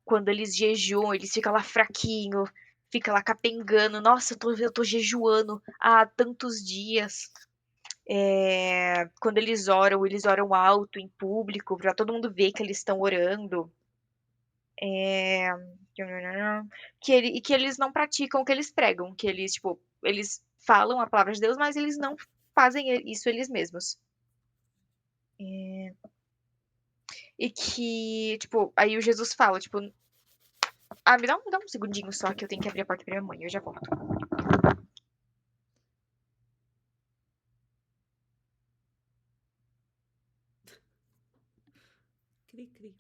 Speaker 5: Quando eles jejuam, eles ficam lá fraquinho, fica lá capengando. Nossa, eu tô jejuando há tantos dias. Quando eles oram alto, em público, pra todo mundo ver que eles estão orando. E que eles não praticam o que eles pregam, que eles, tipo, eles falam a palavra de Deus, mas eles não fazem isso eles mesmos. E que, tipo, aí o Jesus fala, tipo, me dá um segundinho só que eu tenho que abrir a porta pra minha mãe, eu já volto.
Speaker 1: Cri, cri.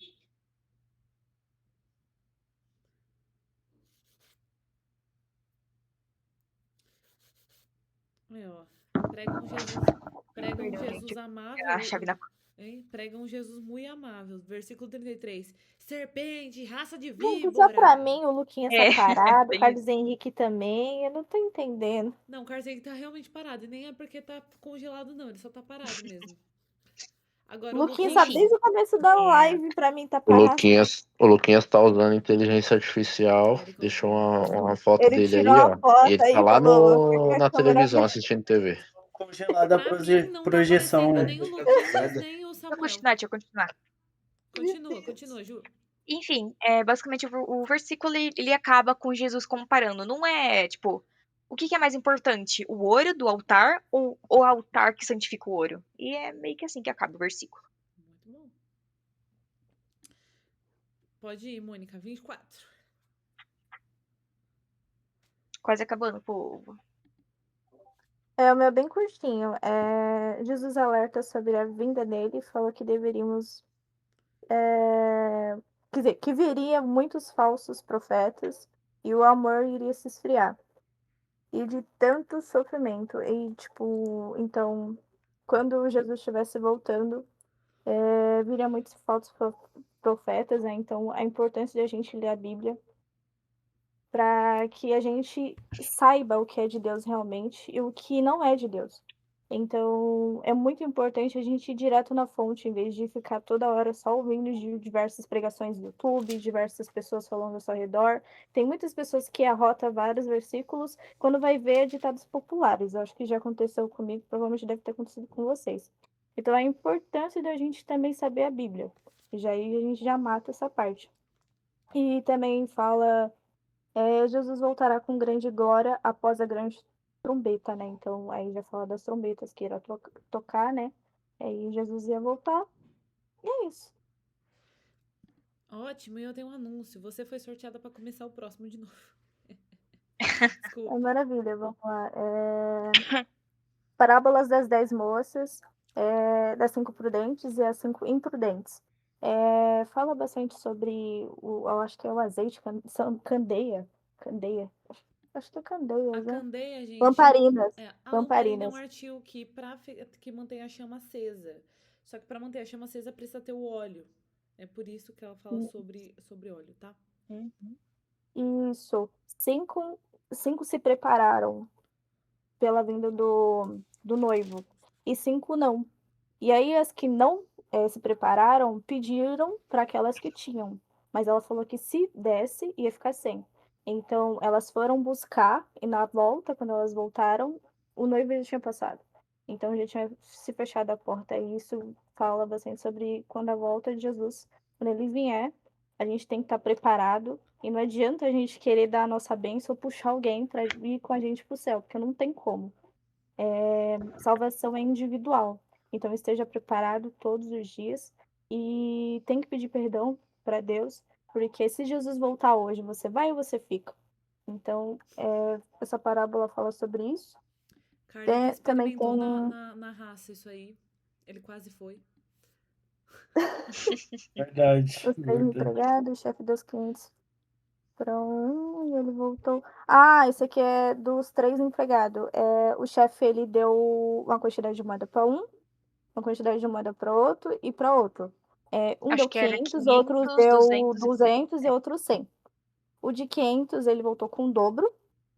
Speaker 1: Aí, ó. Pregam um Jesus amável.
Speaker 5: A chave na
Speaker 1: Pregam um Jesus muito amável. Versículo 33. Serpente, raça de
Speaker 9: Gente, só
Speaker 1: víbora.
Speaker 9: pra mim o Luquinhas tá parado, o
Speaker 5: tem
Speaker 9: Carlos Henrique também, eu não tô entendendo.
Speaker 1: Não, o Carlos Henrique tá realmente parado. E nem é porque tá congelado, não. Ele só tá parado mesmo. Agora,
Speaker 9: O
Speaker 1: o
Speaker 9: Luquinhas
Speaker 1: Luquinhas...
Speaker 9: sabe desde o começo da live, pra mim tá parado.
Speaker 10: O Luquinhas tá usando inteligência artificial,
Speaker 1: Ele
Speaker 10: deixou
Speaker 1: colocou.
Speaker 10: uma foto
Speaker 9: Ele
Speaker 10: dele aí,
Speaker 9: tirou a
Speaker 10: ó.
Speaker 9: foto
Speaker 10: E ele tá
Speaker 9: aí e
Speaker 10: lá
Speaker 9: falou, fica a
Speaker 10: na
Speaker 9: câmera
Speaker 10: televisão
Speaker 9: aberta.
Speaker 10: assistindo TV.
Speaker 7: Congelada
Speaker 1: Pra mim, não tá
Speaker 7: projeção.
Speaker 1: aparecendo nem o Luquinhas,
Speaker 8: Nada.
Speaker 1: nem o
Speaker 5: Deixa eu
Speaker 1: Samuel.
Speaker 5: continuar, deixa eu continuar.
Speaker 1: Continua, Ju.
Speaker 5: Enfim, basicamente o versículo ele acaba com Jesus comparando. Não é, tipo, o que é mais importante? O ouro do altar ou o altar que santifica o ouro? E é meio que assim que acaba o versículo.
Speaker 1: Muito bom. Pode ir, Mônica. 24.
Speaker 5: Quase acabando, povo.
Speaker 9: O meu é bem curtinho. Jesus alerta sobre a vinda dele e falou que deveríamos. Quer dizer, que viria muitos falsos profetas e o amor iria se esfriar. E de tanto sofrimento. E, tipo, então, quando Jesus estivesse voltando, viria muitos falsos profetas, né? Então, a importância de a gente ler a Bíblia para que a gente saiba o que é de Deus realmente e o que não é de Deus. Então, é muito importante a gente ir direto na fonte, em vez de ficar toda hora só ouvindo de diversas pregações do YouTube, diversas pessoas falando ao seu redor. Tem muitas pessoas que arrotam vários versículos, quando vai ver é ditados populares. Eu acho que já aconteceu comigo, provavelmente deve ter acontecido com vocês. Então, a importância da gente também saber a Bíblia. E já aí a gente já mata essa parte. E também fala Jesus voltará com grande glória após a grande trombeta, né? Então, aí já fala das trombetas que irá tocar, né? Aí Jesus ia voltar. E é isso.
Speaker 1: Ótimo, e eu tenho um anúncio. Você foi sorteada para começar o próximo de novo. Desculpa.
Speaker 9: Maravilha, vamos lá. Parábolas das 10 moças, das 5 prudentes e as 5 imprudentes. Fala bastante sobre eu acho que é o azeite, candeia. Candeia. Acho que é candeias,
Speaker 1: A
Speaker 9: né?
Speaker 1: candeia, gente.
Speaker 9: Lamparinas.
Speaker 1: A lamparina é um
Speaker 9: Lamparinas.
Speaker 1: artigo que mantém a chama acesa. Só que para manter a chama acesa precisa ter o óleo. É por isso que ela fala sobre óleo, tá?
Speaker 9: Isso. Cinco se prepararam pela vinda do noivo e 5 não. E aí as que não se prepararam pediram para aquelas que tinham, mas ela falou que se desse ia ficar sem. Então elas foram buscar e na volta, quando elas voltaram, o noivo já tinha passado. Então já tinha se fechado a porta. E isso fala bastante sobre quando a volta de Jesus, quando ele vier, a gente tem que estar preparado. E não adianta a gente querer dar a nossa bênção ou puxar alguém para ir com a gente para o céu, porque não tem como. Salvação é individual. Então esteja preparado todos os dias e tem que pedir perdão para Deus, porque se Jesus voltar hoje, você vai ou você fica? Então, essa parábola fala sobre isso.
Speaker 1: Carlinhos
Speaker 9: Também
Speaker 1: experimentou
Speaker 9: tem.
Speaker 1: na raça isso aí. Ele quase foi.
Speaker 7: Verdade,
Speaker 9: Os 3
Speaker 7: verdade.
Speaker 9: empregados, o chefe dos clientes para um e ele voltou. Ah, esse aqui é dos 3 empregados. O chefe ele deu uma quantidade de moeda para um, uma quantidade de moeda para outro e para outro. Um
Speaker 5: Acho
Speaker 9: deu
Speaker 5: que era
Speaker 9: 500, outro
Speaker 5: 500,
Speaker 9: deu
Speaker 5: 200
Speaker 9: 200 e
Speaker 5: é.
Speaker 9: outro 100. O de 500 ele voltou com o dobro,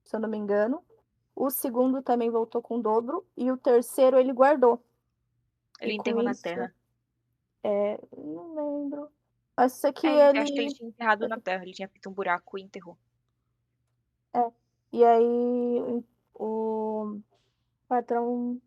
Speaker 9: se eu não me engano. O segundo também voltou com o dobro e o terceiro ele guardou.
Speaker 5: Ele
Speaker 9: E com
Speaker 5: enterrou na
Speaker 9: isso,
Speaker 5: terra.
Speaker 9: não lembro. Mas isso aqui
Speaker 5: Acho que ele tinha enterrado na terra. Ele tinha feito um buraco e enterrou.
Speaker 9: E aí o patrão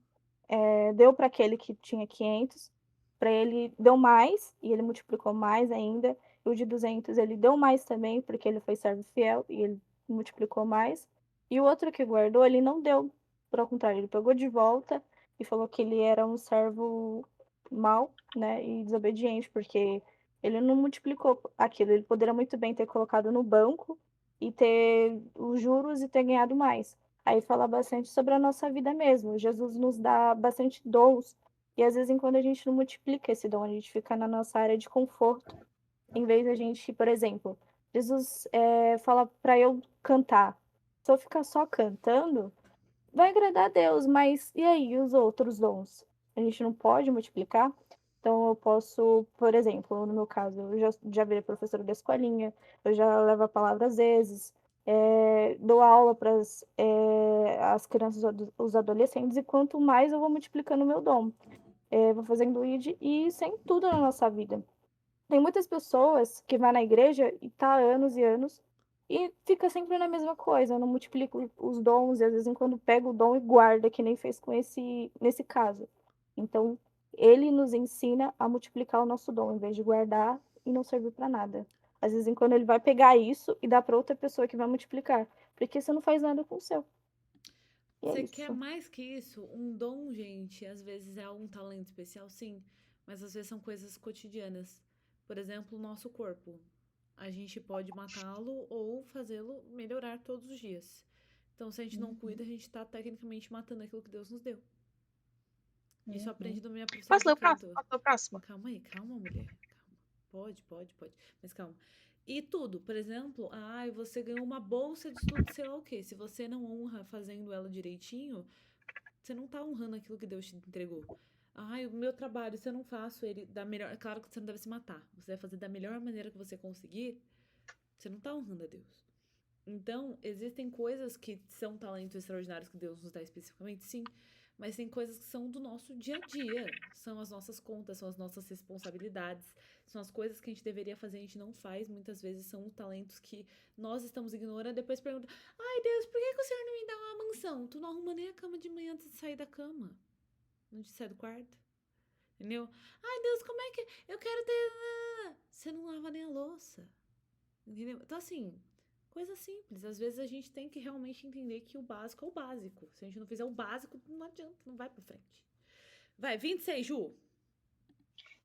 Speaker 9: deu para aquele que tinha 500, para ele deu mais e ele multiplicou mais ainda. E o de 200 ele deu mais também, porque ele foi servo fiel e ele multiplicou mais. E o outro que guardou, ele não deu. Por ao contrário, ele pegou de volta e falou que ele era um servo mau, né, e desobediente, porque ele não multiplicou aquilo. Ele poderia muito bem ter colocado no banco e ter os juros e ter ganhado mais. Aí fala bastante sobre a nossa vida mesmo. Jesus nos dá bastante dons e às vezes quando a gente não multiplica esse dom, a gente fica na nossa área de conforto. Em vez da gente, por exemplo, Jesus fala para eu cantar. Se eu ficar só cantando, vai agradar a Deus, mas e aí os outros dons? A gente não pode multiplicar? Então eu posso, por exemplo, no meu caso, eu já virei professora da escolinha, eu já levo a palavra às vezes, dou aula para as crianças, os adolescentes, e quanto mais eu vou multiplicando o meu dom, vou fazendo ID e isso é em tudo na nossa vida. Tem muitas pessoas que vão na igreja e tá há anos e anos e fica sempre na mesma coisa, não multiplica os dons e às vezes quando pega o dom e guarda, que nem fez com nesse caso. Então, ele nos ensina a multiplicar o nosso dom, em vez de guardar e não servir para nada. Às vezes, quando ele vai pegar isso e dar para outra pessoa que vai multiplicar. Porque você não faz nada com o seu. E é
Speaker 1: Você quer
Speaker 9: isso.
Speaker 1: mais que isso? Um dom, gente, às vezes é um talento especial, sim, mas às vezes são coisas cotidianas. Por exemplo, o nosso corpo. A gente pode matá-lo ou fazê-lo melhorar todos os dias. Então, se a gente não cuida, a gente está tecnicamente matando aquilo que Deus nos deu. Isso eu aprendi da minha professora
Speaker 5: Posso
Speaker 1: de
Speaker 5: ler o próximo?
Speaker 1: canto.
Speaker 5: Posso ler o próximo?
Speaker 1: Calma aí, calma, mulher. Calma. Pode. Mas calma. E tudo, por exemplo, você ganhou uma bolsa de estudo, sei lá o quê. Se você não honra fazendo ela direitinho, você não tá honrando aquilo que Deus te entregou. O meu trabalho, se eu não faço ele da melhor. Claro que você não deve se matar. Você vai fazer da melhor maneira que você conseguir. Você não tá honrando a Deus. Então, existem coisas que são talentos extraordinários que Deus nos dá especificamente, sim. Mas tem coisas que são do nosso dia a dia. São as nossas contas, são as nossas responsabilidades. São as coisas que a gente deveria fazer e a gente não faz. Muitas vezes são os talentos que nós estamos ignorando. Depois pergunta: ai, Deus, por que o Senhor não me dá uma mansão? Tu não arruma nem a cama de manhã antes de sair da cama. Antes de sair do quarto. Entendeu? Ai, Deus, como é que. Eu quero ter. Você não lava nem a louça. Entendeu? Então, assim, coisa simples. Às vezes a gente tem que realmente entender que o básico é o básico. Se a gente não fizer o básico, não adianta, não vai pra frente. Vai, 26, Ju.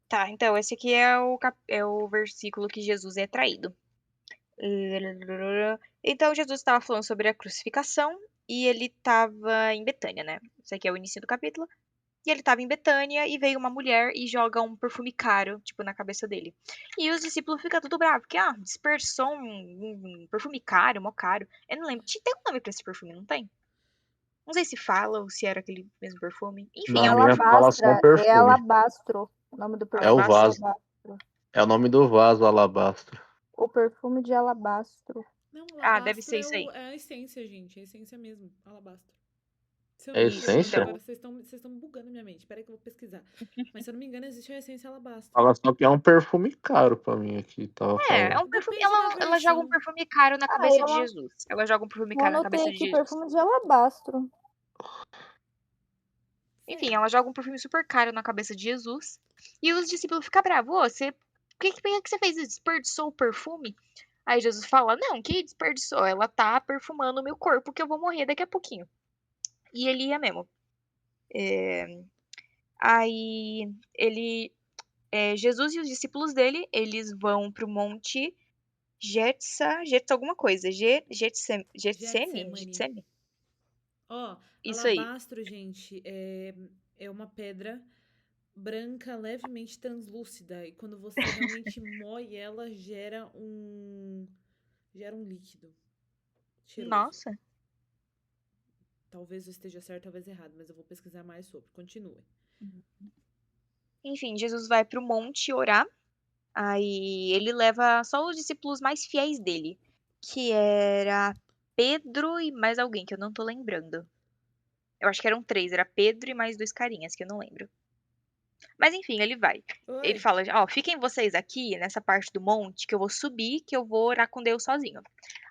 Speaker 5: Tá, então esse aqui é o versículo que Jesus é traído. Então Jesus estava falando sobre a crucificação e ele estava em Betânia, né? Isso aqui é o início do capítulo. E ele estava em Betânia e veio uma mulher e joga um perfume caro, tipo, na cabeça dele. E os discípulos ficam tudo bravos, porque, dispersou um perfume caro, mó caro. Eu não lembro. Tem um nome pra esse perfume, não tem? Não sei se fala ou se era aquele mesmo perfume. Enfim,
Speaker 10: Na
Speaker 5: é um
Speaker 10: minha
Speaker 5: perfume
Speaker 10: fala só
Speaker 9: Alabastra, é
Speaker 10: perfume.
Speaker 9: alabastro. O nome do
Speaker 10: É
Speaker 9: perfume
Speaker 10: o
Speaker 9: é
Speaker 5: alabastro.
Speaker 10: vaso.
Speaker 9: alabastro.
Speaker 10: É o nome do vaso, alabastro.
Speaker 9: O perfume de alabastro.
Speaker 1: Não,
Speaker 5: deve
Speaker 1: alabastro
Speaker 5: ser isso aí.
Speaker 1: é a essência, gente. É a essência mesmo. Alabastro. Se eu
Speaker 10: É
Speaker 1: não me engano,
Speaker 10: essência?
Speaker 1: agora vocês estão bugando minha mente. Peraí que eu vou pesquisar. Mas se eu não me engano, existe a essência alabastro.
Speaker 10: Fala só que é um perfume caro pra mim aqui, tava
Speaker 5: É
Speaker 10: falando.
Speaker 5: um perfume.
Speaker 1: Depende da
Speaker 5: Ela joga um
Speaker 1: versão.
Speaker 5: perfume caro na cabeça de Jesus. Ela joga um perfume
Speaker 9: Eu
Speaker 5: caro na
Speaker 9: anotei
Speaker 5: cabeça de
Speaker 9: aqui
Speaker 5: Jesus.
Speaker 9: perfume de alabastro.
Speaker 5: Enfim, ela joga um perfume super caro na cabeça de Jesus. E os discípulos ficam bravos. Por que você fez isso? Desperdiçou o perfume? Aí Jesus fala: não, que desperdiçou? Ela tá perfumando o meu corpo que eu vou morrer daqui a pouquinho. E ele ia mesmo. Aí Jesus e os discípulos dele, eles vão pro monte Getsa alguma coisa. Getseme?
Speaker 1: Ó,
Speaker 5: Isso aí.
Speaker 1: alabastro, gente, é uma pedra branca levemente translúcida. E quando você realmente moe ela, gera um líquido cheiroso.
Speaker 5: Nossa.
Speaker 1: Talvez eu esteja certo, talvez errado, mas eu vou pesquisar mais sobre. Continue.
Speaker 5: Enfim, Jesus vai pro monte orar. Aí ele leva só os discípulos mais fiéis dele, que era Pedro e mais alguém, que eu não tô lembrando. Eu acho que eram 3, era Pedro e mais 2 carinhas, que eu não lembro. Mas enfim, ele vai. Ele
Speaker 1: Oi.
Speaker 5: fala, fiquem vocês aqui nessa parte do monte, que eu vou subir, que eu vou orar com Deus sozinho.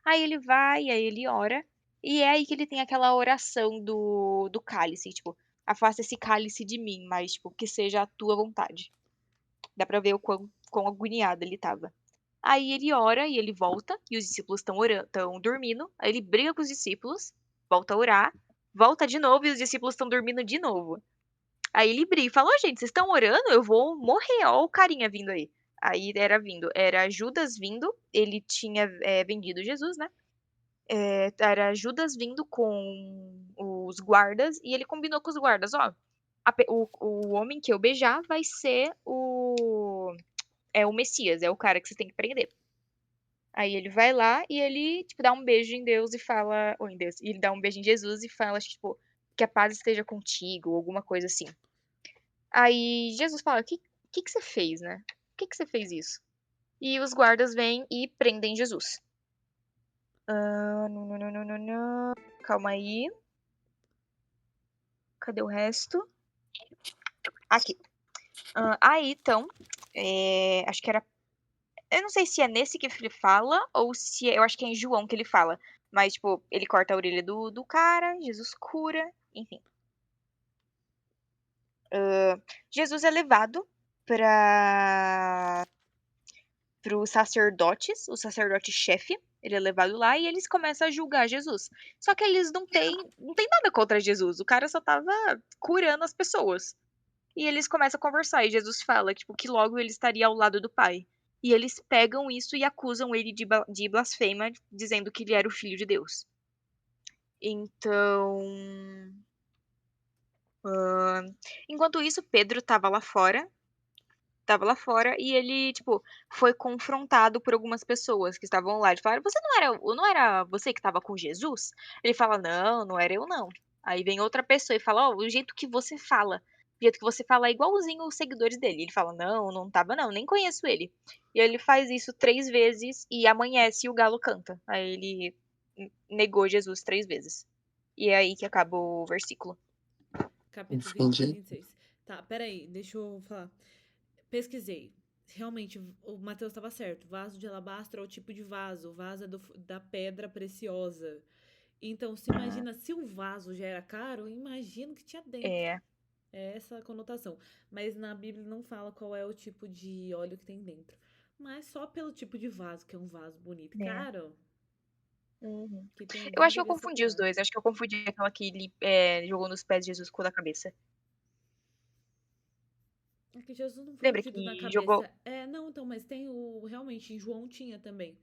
Speaker 5: Aí ele vai, aí ele ora, e é aí que ele tem aquela oração do cálice, tipo, afasta esse cálice de mim, mas, tipo, que seja a tua vontade. Dá pra ver o quão agoniado ele tava. Aí ele ora e ele volta, e os discípulos estão dormindo. Aí ele briga com os discípulos, volta a orar, volta de novo e os discípulos estão dormindo de novo. Aí ele briga e fala: Ô, gente, vocês estão orando? Eu vou morrer. Ó, o carinha vindo aí. Aí era Judas vindo, ele tinha vendido Jesus, né? Era Judas vindo com os guardas e ele combinou com os guardas: ó, o homem que eu beijar vai ser o Messias, é o cara que você tem que prender. Aí ele vai lá e ele, tipo, dá um beijo em Deus e fala, ou em Deus, e ele dá um beijo em Jesus e fala, tipo, que a paz esteja contigo, ou alguma coisa assim. Aí Jesus fala, o que você fez, né? Por que você fez isso? E os guardas vêm e prendem Jesus. Calma aí. Cadê o resto? Aqui. Aí, então, acho que era. Eu não sei se é nesse que ele fala, ou se. Eu acho que é em João que ele fala. Mas, tipo, ele corta a orelha do cara, Jesus cura, enfim. Jesus é levado pros sacerdotes, o sacerdote-chefe. Ele é levado lá e eles começam a julgar Jesus. Só que eles não têm nada contra Jesus. O cara só tava curando as pessoas. E eles começam a conversar. E Jesus fala, tipo, que logo ele estaria ao lado do Pai. E eles pegam isso e acusam ele de blasfêmia, dizendo que ele era o Filho de Deus. Então. Enquanto isso, Pedro tava lá fora. Tava lá fora e ele, tipo, foi confrontado por algumas pessoas que estavam lá. Eles falaram, você não era você que tava com Jesus? Ele fala, não, não era eu, não. Aí vem outra pessoa e fala, ó, o jeito que você fala. O jeito que você fala é igualzinho os seguidores dele. Ele fala, não, não tava, não, nem conheço ele. E ele faz isso 3 vezes e amanhece e o galo canta. Aí ele negou Jesus 3 vezes. E é aí que acaba o versículo.
Speaker 1: Capítulo
Speaker 2: Entendi.
Speaker 1: 26. Tá, peraí, deixa eu falar. Pesquisei. Realmente, o Mateus estava certo. Vaso de alabastro é o tipo de vaso. O vaso é da pedra preciosa. Então, se imagina, se o vaso já era caro, imagina o que tinha dentro.
Speaker 5: É.
Speaker 1: É essa a conotação. Mas na Bíblia não fala qual é o tipo de óleo que tem dentro. Mas só pelo tipo de vaso, que é um vaso bonito.
Speaker 5: É.
Speaker 1: Caro,
Speaker 5: Uhum.
Speaker 1: que tem
Speaker 5: Eu acho
Speaker 1: dentro
Speaker 5: que eu
Speaker 1: devia ser
Speaker 5: confundi os
Speaker 1: caro.
Speaker 5: dois. Acho que eu confundi aquela que ele jogou nos pés de Jesus com o da cabeça.
Speaker 1: É que Jesus não foi
Speaker 5: Lembra
Speaker 1: ungido na
Speaker 5: que jogou.
Speaker 1: cabeça. É, não, então, mas tem o. Realmente, em João tinha também.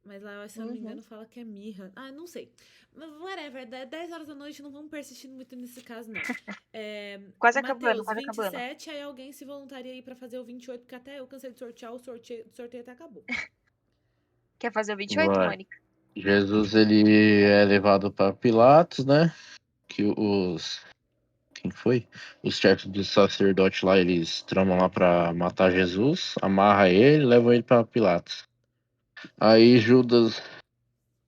Speaker 1: Mas lá, se eu não me
Speaker 5: Uhum.
Speaker 1: engano, fala que é mirra. Ah, não sei. Mas whatever, 10 horas da noite, não vamos persistir muito nesse caso, não. É,
Speaker 5: Quase acabando,
Speaker 1: Matheus,
Speaker 5: quase acabando.
Speaker 1: 27, aí alguém se voluntaria aí pra fazer o 28, porque até eu cansei de sortear, o sorteio até acabou.
Speaker 5: Quer fazer o 28,
Speaker 10: Vai.
Speaker 5: Mônica?
Speaker 10: Jesus, ele é levado para Pilatos, né? Que quem foi? Os chefes do sacerdote lá, eles tramam lá pra matar Jesus, amarra ele, levam ele para Pilatos. Aí Judas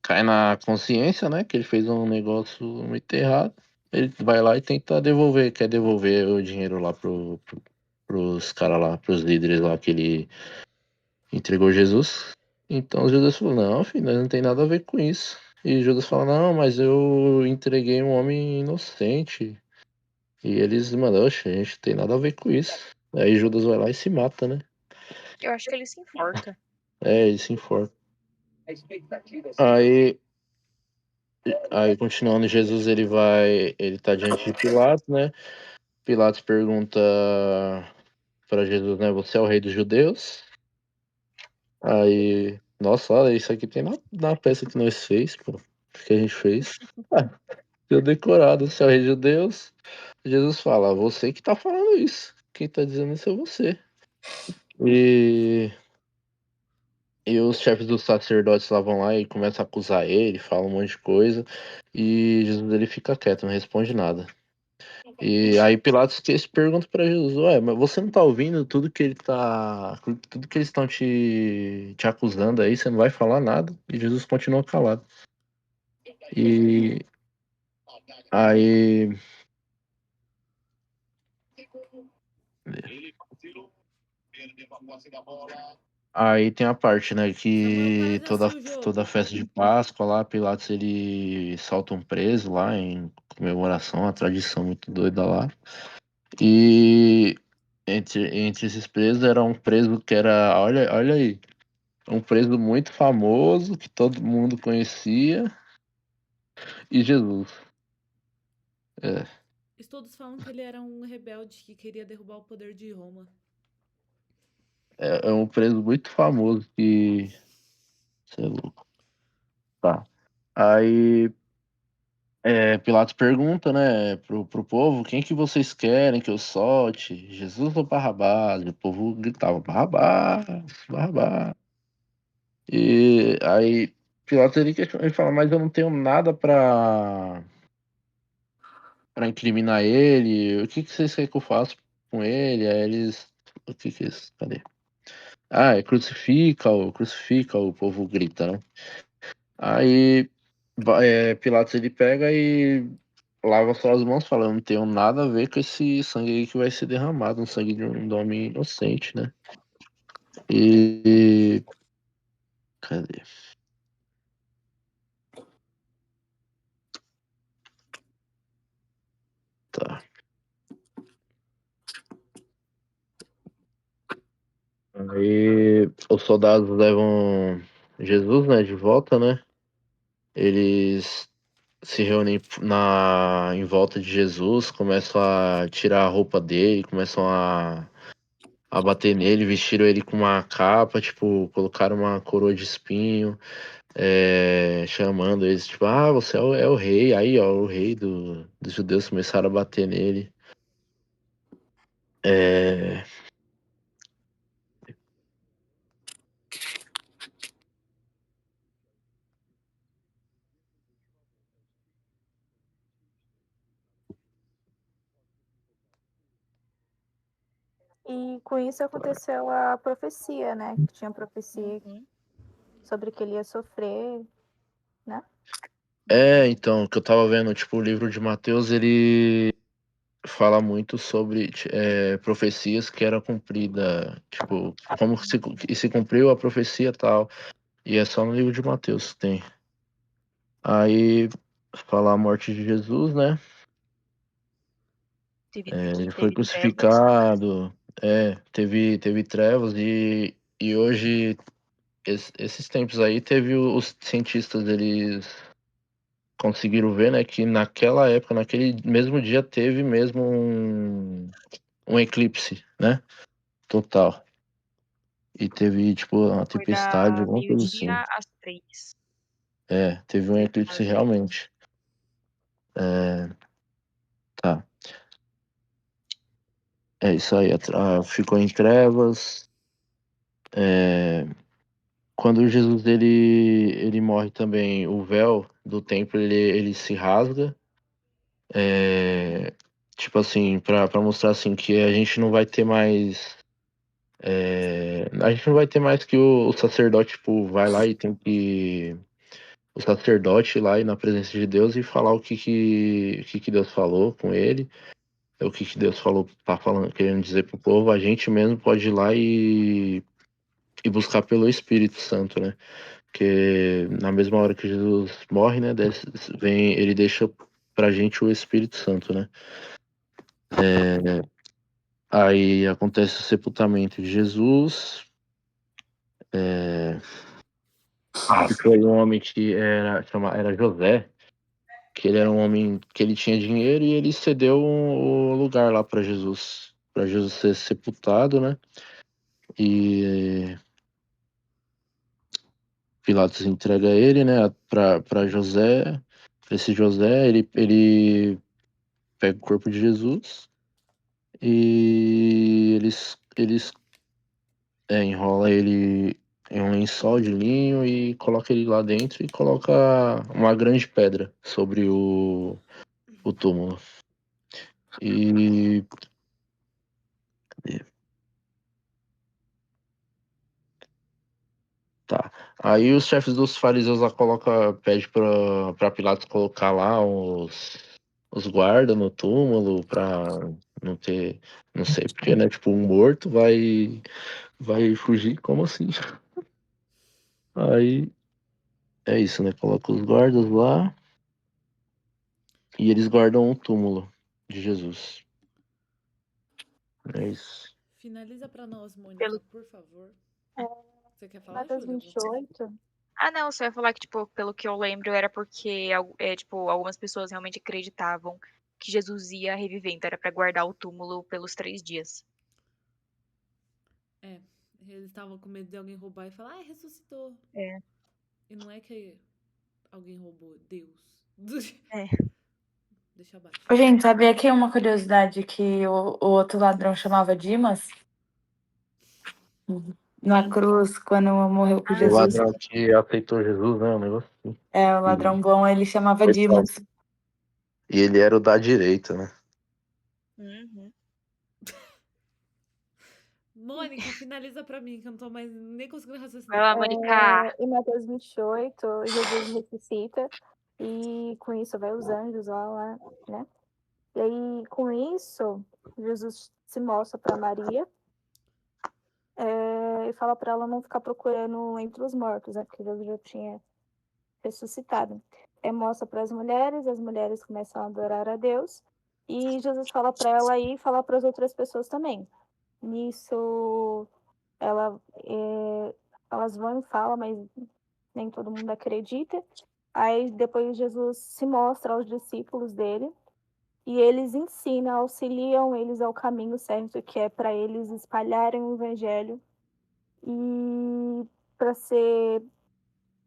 Speaker 10: cai na consciência, né? Que ele fez um negócio muito errado. Ele vai lá e tenta devolver, quer devolver o dinheiro lá pros caras lá, pros líderes lá que ele entregou Jesus. Então Judas falou, não, filho, nós não tem nada a ver com isso. E Judas fala, não, mas eu entreguei um homem inocente. E eles, mano, oxe, a gente não tem nada a ver com isso. Aí Judas vai lá e se mata, né?
Speaker 5: Eu acho que ele se enforca.
Speaker 10: É, ele se enforca. Aí, aí continuando, Jesus ele tá diante de Pilatos, né? Pilatos pergunta pra Jesus, né? Você é o rei dos judeus? Aí, nossa, olha, isso aqui tem na peça que nós fez, pô. Que a gente fez. Ah, deu decorado, você é o rei dos judeus. Jesus fala, você que tá falando isso. Quem tá dizendo isso é você. E, e os chefes dos sacerdotes lá vão lá e começam a acusar ele, falam um monte de coisa. E Jesus ele fica quieto, não responde nada. E aí Pilatos que se pergunta pra Jesus, ué, mas você não tá ouvindo tudo que eles estão te acusando aí, você não vai falar nada? E Jesus continua calado. E aí aí tem a parte, né,
Speaker 1: Samuel
Speaker 10: que
Speaker 1: quase
Speaker 10: toda
Speaker 1: assistiu o
Speaker 10: toda
Speaker 1: jogo.
Speaker 10: festa de Páscoa lá, Pilatos ele solta um preso lá em comemoração, uma tradição muito doida lá. E entre esses presos era um preso que era, olha aí, um preso muito famoso, que todo mundo conhecia, e Jesus. É,
Speaker 1: Estudos falam que ele era um rebelde que queria derrubar o poder de Roma.
Speaker 10: é um preso muito famoso que. Cê é louco. Tá. Aí Pilatos pergunta, né, pro povo, quem que vocês querem que eu solte? Jesus ou Barrabás? E o povo gritava, Barrabás, Barrabás. E aí Pilatos ele fala, mas eu não tenho nada pra incriminar ele. O que que vocês querem que eu faça com ele? Aí eles. O que que é isso? Cadê? Ah, crucifica-o, crucifica, o povo grita, né? Aí Pilatos ele pega e lava suas mãos, falando, não tenho nada a ver com esse sangue aí que vai ser derramado, um sangue de um homem inocente, né? E. Cadê? Tá. Aí os soldados levam Jesus, né, de volta, né? Eles se reúnem em volta de Jesus, começam a tirar a roupa dele, começam a bater nele, vestiram ele com uma capa, tipo, colocaram uma coroa de espinho, chamando eles, tipo, você é o rei, aí, ó, o rei dos judeus, começaram a bater nele. É,
Speaker 9: E com isso aconteceu a profecia, né? Que tinha profecia
Speaker 5: Uhum.
Speaker 9: sobre que ele ia sofrer, né?
Speaker 10: então, o que eu tava vendo, tipo, o livro de Mateus, ele fala muito sobre profecias que eram cumpridas, tipo, como se cumpriu a profecia e tal. E é só no livro de Mateus que tem. Aí fala a morte de Jesus, né? Ele foi
Speaker 5: Teve trevas.
Speaker 10: crucificado, teve trevas e hoje, esses tempos aí, teve os cientistas, eles conseguiram ver, né, que naquela época, naquele mesmo dia, teve mesmo um eclipse, né? Total. E teve, tipo, uma
Speaker 5: Foi
Speaker 10: tempestade,
Speaker 5: da
Speaker 10: alguma coisa assim.
Speaker 5: meio-dia às 3.
Speaker 10: Teve um eclipse realmente. Tá. É isso aí. Ficou em trevas. Quando Jesus ele morre também, o véu do templo ele se rasga. Tipo assim, pra mostrar assim que a gente não vai ter mais. A gente não vai ter mais que o sacerdote, tipo, vai lá e tem que. O sacerdote ir lá e na presença de Deus e falar o que Deus falou com ele, o que Deus falou, tá falando, querendo dizer pro povo, a gente mesmo pode ir lá e buscar pelo Espírito Santo, né? Porque na mesma hora que Jesus morre, né, ele deixa pra gente o Espírito Santo, né? Aí acontece o sepultamento de Jesus. Que foi um homem que era José, que ele era um homem que ele tinha dinheiro e ele cedeu o lugar lá para Jesus ser sepultado, né? E Pilatos entrega ele, né, para José. Esse José, ele pega o corpo de Jesus e eles enrola ele em um lençol de linho e coloca ele lá dentro e coloca uma grande pedra sobre o túmulo. E tá. Aí os chefes dos fariseus lá pede pra Pilatos colocar lá os guardas no túmulo pra não ter, não sei porque, né? Tipo, um morto vai fugir, como assim? Aí é isso, né? Coloca os guardas lá e eles guardam o túmulo de Jesus. É isso.
Speaker 1: Finaliza pra nós, Mônica,
Speaker 5: Pelo...
Speaker 1: por favor.
Speaker 9: É,
Speaker 1: Você quer falar,
Speaker 9: Mateus
Speaker 1: Júlia?
Speaker 9: 28.
Speaker 5: Não, só ia falar que, tipo, pelo que eu lembro, era porque, tipo, algumas pessoas realmente acreditavam que Jesus ia reviver, então era pra guardar o túmulo pelos 3 dias.
Speaker 1: Eles estavam com medo de alguém roubar e falar, ressuscitou.
Speaker 5: É.
Speaker 1: E não é que alguém roubou, Deus.
Speaker 5: É.
Speaker 1: Deixa abaixo.
Speaker 3: Ô, gente, sabia que uma curiosidade que o outro ladrão chamava Dimas? Na cruz, quando morreu com
Speaker 10: O
Speaker 3: Jesus.
Speaker 10: ladrão que aceitou Jesus, né? Um negócio assim.
Speaker 3: O ladrão bom, ele chamava
Speaker 10: Coitado.
Speaker 3: Dimas.
Speaker 10: E ele era o da direita, né?
Speaker 5: Uhum.
Speaker 1: Mônica, finaliza pra mim, que eu não tô mais nem conseguindo
Speaker 5: Vai
Speaker 1: raciocinar.
Speaker 5: lá, Mônica.
Speaker 9: Em Mateus 28, Jesus ressuscita e com isso vai os anjos lá, né? E aí, com isso, Jesus se mostra para Maria e fala para ela não ficar procurando entre os mortos, né? Porque Jesus já tinha ressuscitado. Mostra para as mulheres começam a adorar a Deus e Jesus fala para ela ir e fala para as outras pessoas também. Nisso, elas vão e falam, mas nem todo mundo acredita. Aí depois Jesus se mostra aos discípulos dele e eles ensinam, auxiliam eles ao caminho certo, que é para eles espalharem o evangelho e para ser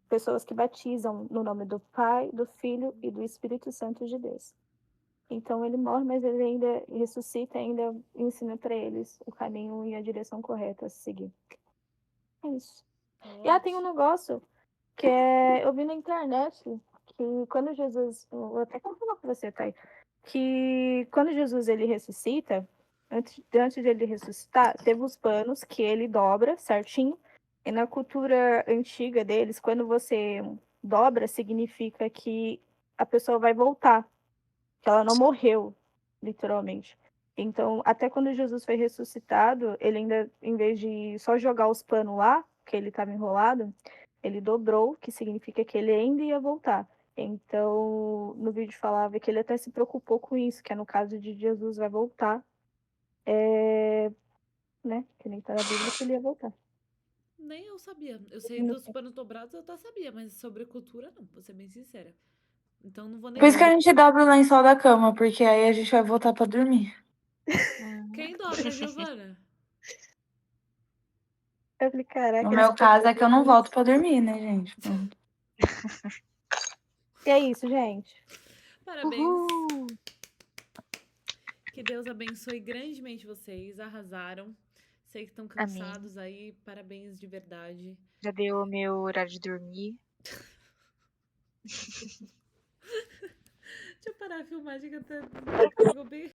Speaker 9: pessoas que batizam no nome do Pai, do Filho e do Espírito Santo de Deus. Então ele morre, mas ele ainda ressuscita, ainda ensina para eles o caminho e a direção correta a seguir. É isso. E tem um negócio que eu vi na internet que quando Jesus, vou até confirmar com você, Thay, que quando Jesus ele ressuscita, antes de ele ressuscitar, teve os panos que ele dobra certinho. E na cultura antiga deles, quando você dobra, significa que a pessoa vai voltar, que ela não morreu, literalmente. Então, até quando Jesus foi ressuscitado, ele ainda, em vez de só jogar os panos lá, que ele estava enrolado, ele dobrou, que significa que ele ainda ia voltar. Então, no vídeo falava que ele até se preocupou com isso, que é no caso de Jesus vai voltar, né? Que nem tá na Bíblia que ele ia voltar.
Speaker 1: Nem eu sabia. Eu sei dos panos dobrados, eu até sabia, mas sobre cultura não, vou ser bem sincera. Então não vou nem
Speaker 13: Por isso que a
Speaker 1: saber.
Speaker 13: gente dobra o lençol da cama, porque aí a gente vai voltar pra dormir.
Speaker 1: Quem dobra, Giovana?
Speaker 9: Eu falei, caraca,
Speaker 13: No
Speaker 9: ele
Speaker 13: meu
Speaker 9: se
Speaker 13: caso é que eu não
Speaker 9: preocupou
Speaker 13: volto pra dormir, né, gente? Pronto.
Speaker 9: E é isso, gente.
Speaker 1: Parabéns. Que Deus abençoe grandemente vocês. Arrasaram. Sei que estão cansados aí. Parabéns de verdade.
Speaker 5: Já deu o meu horário de dormir.
Speaker 1: Deixa eu parar a filmagem que até pegou bem.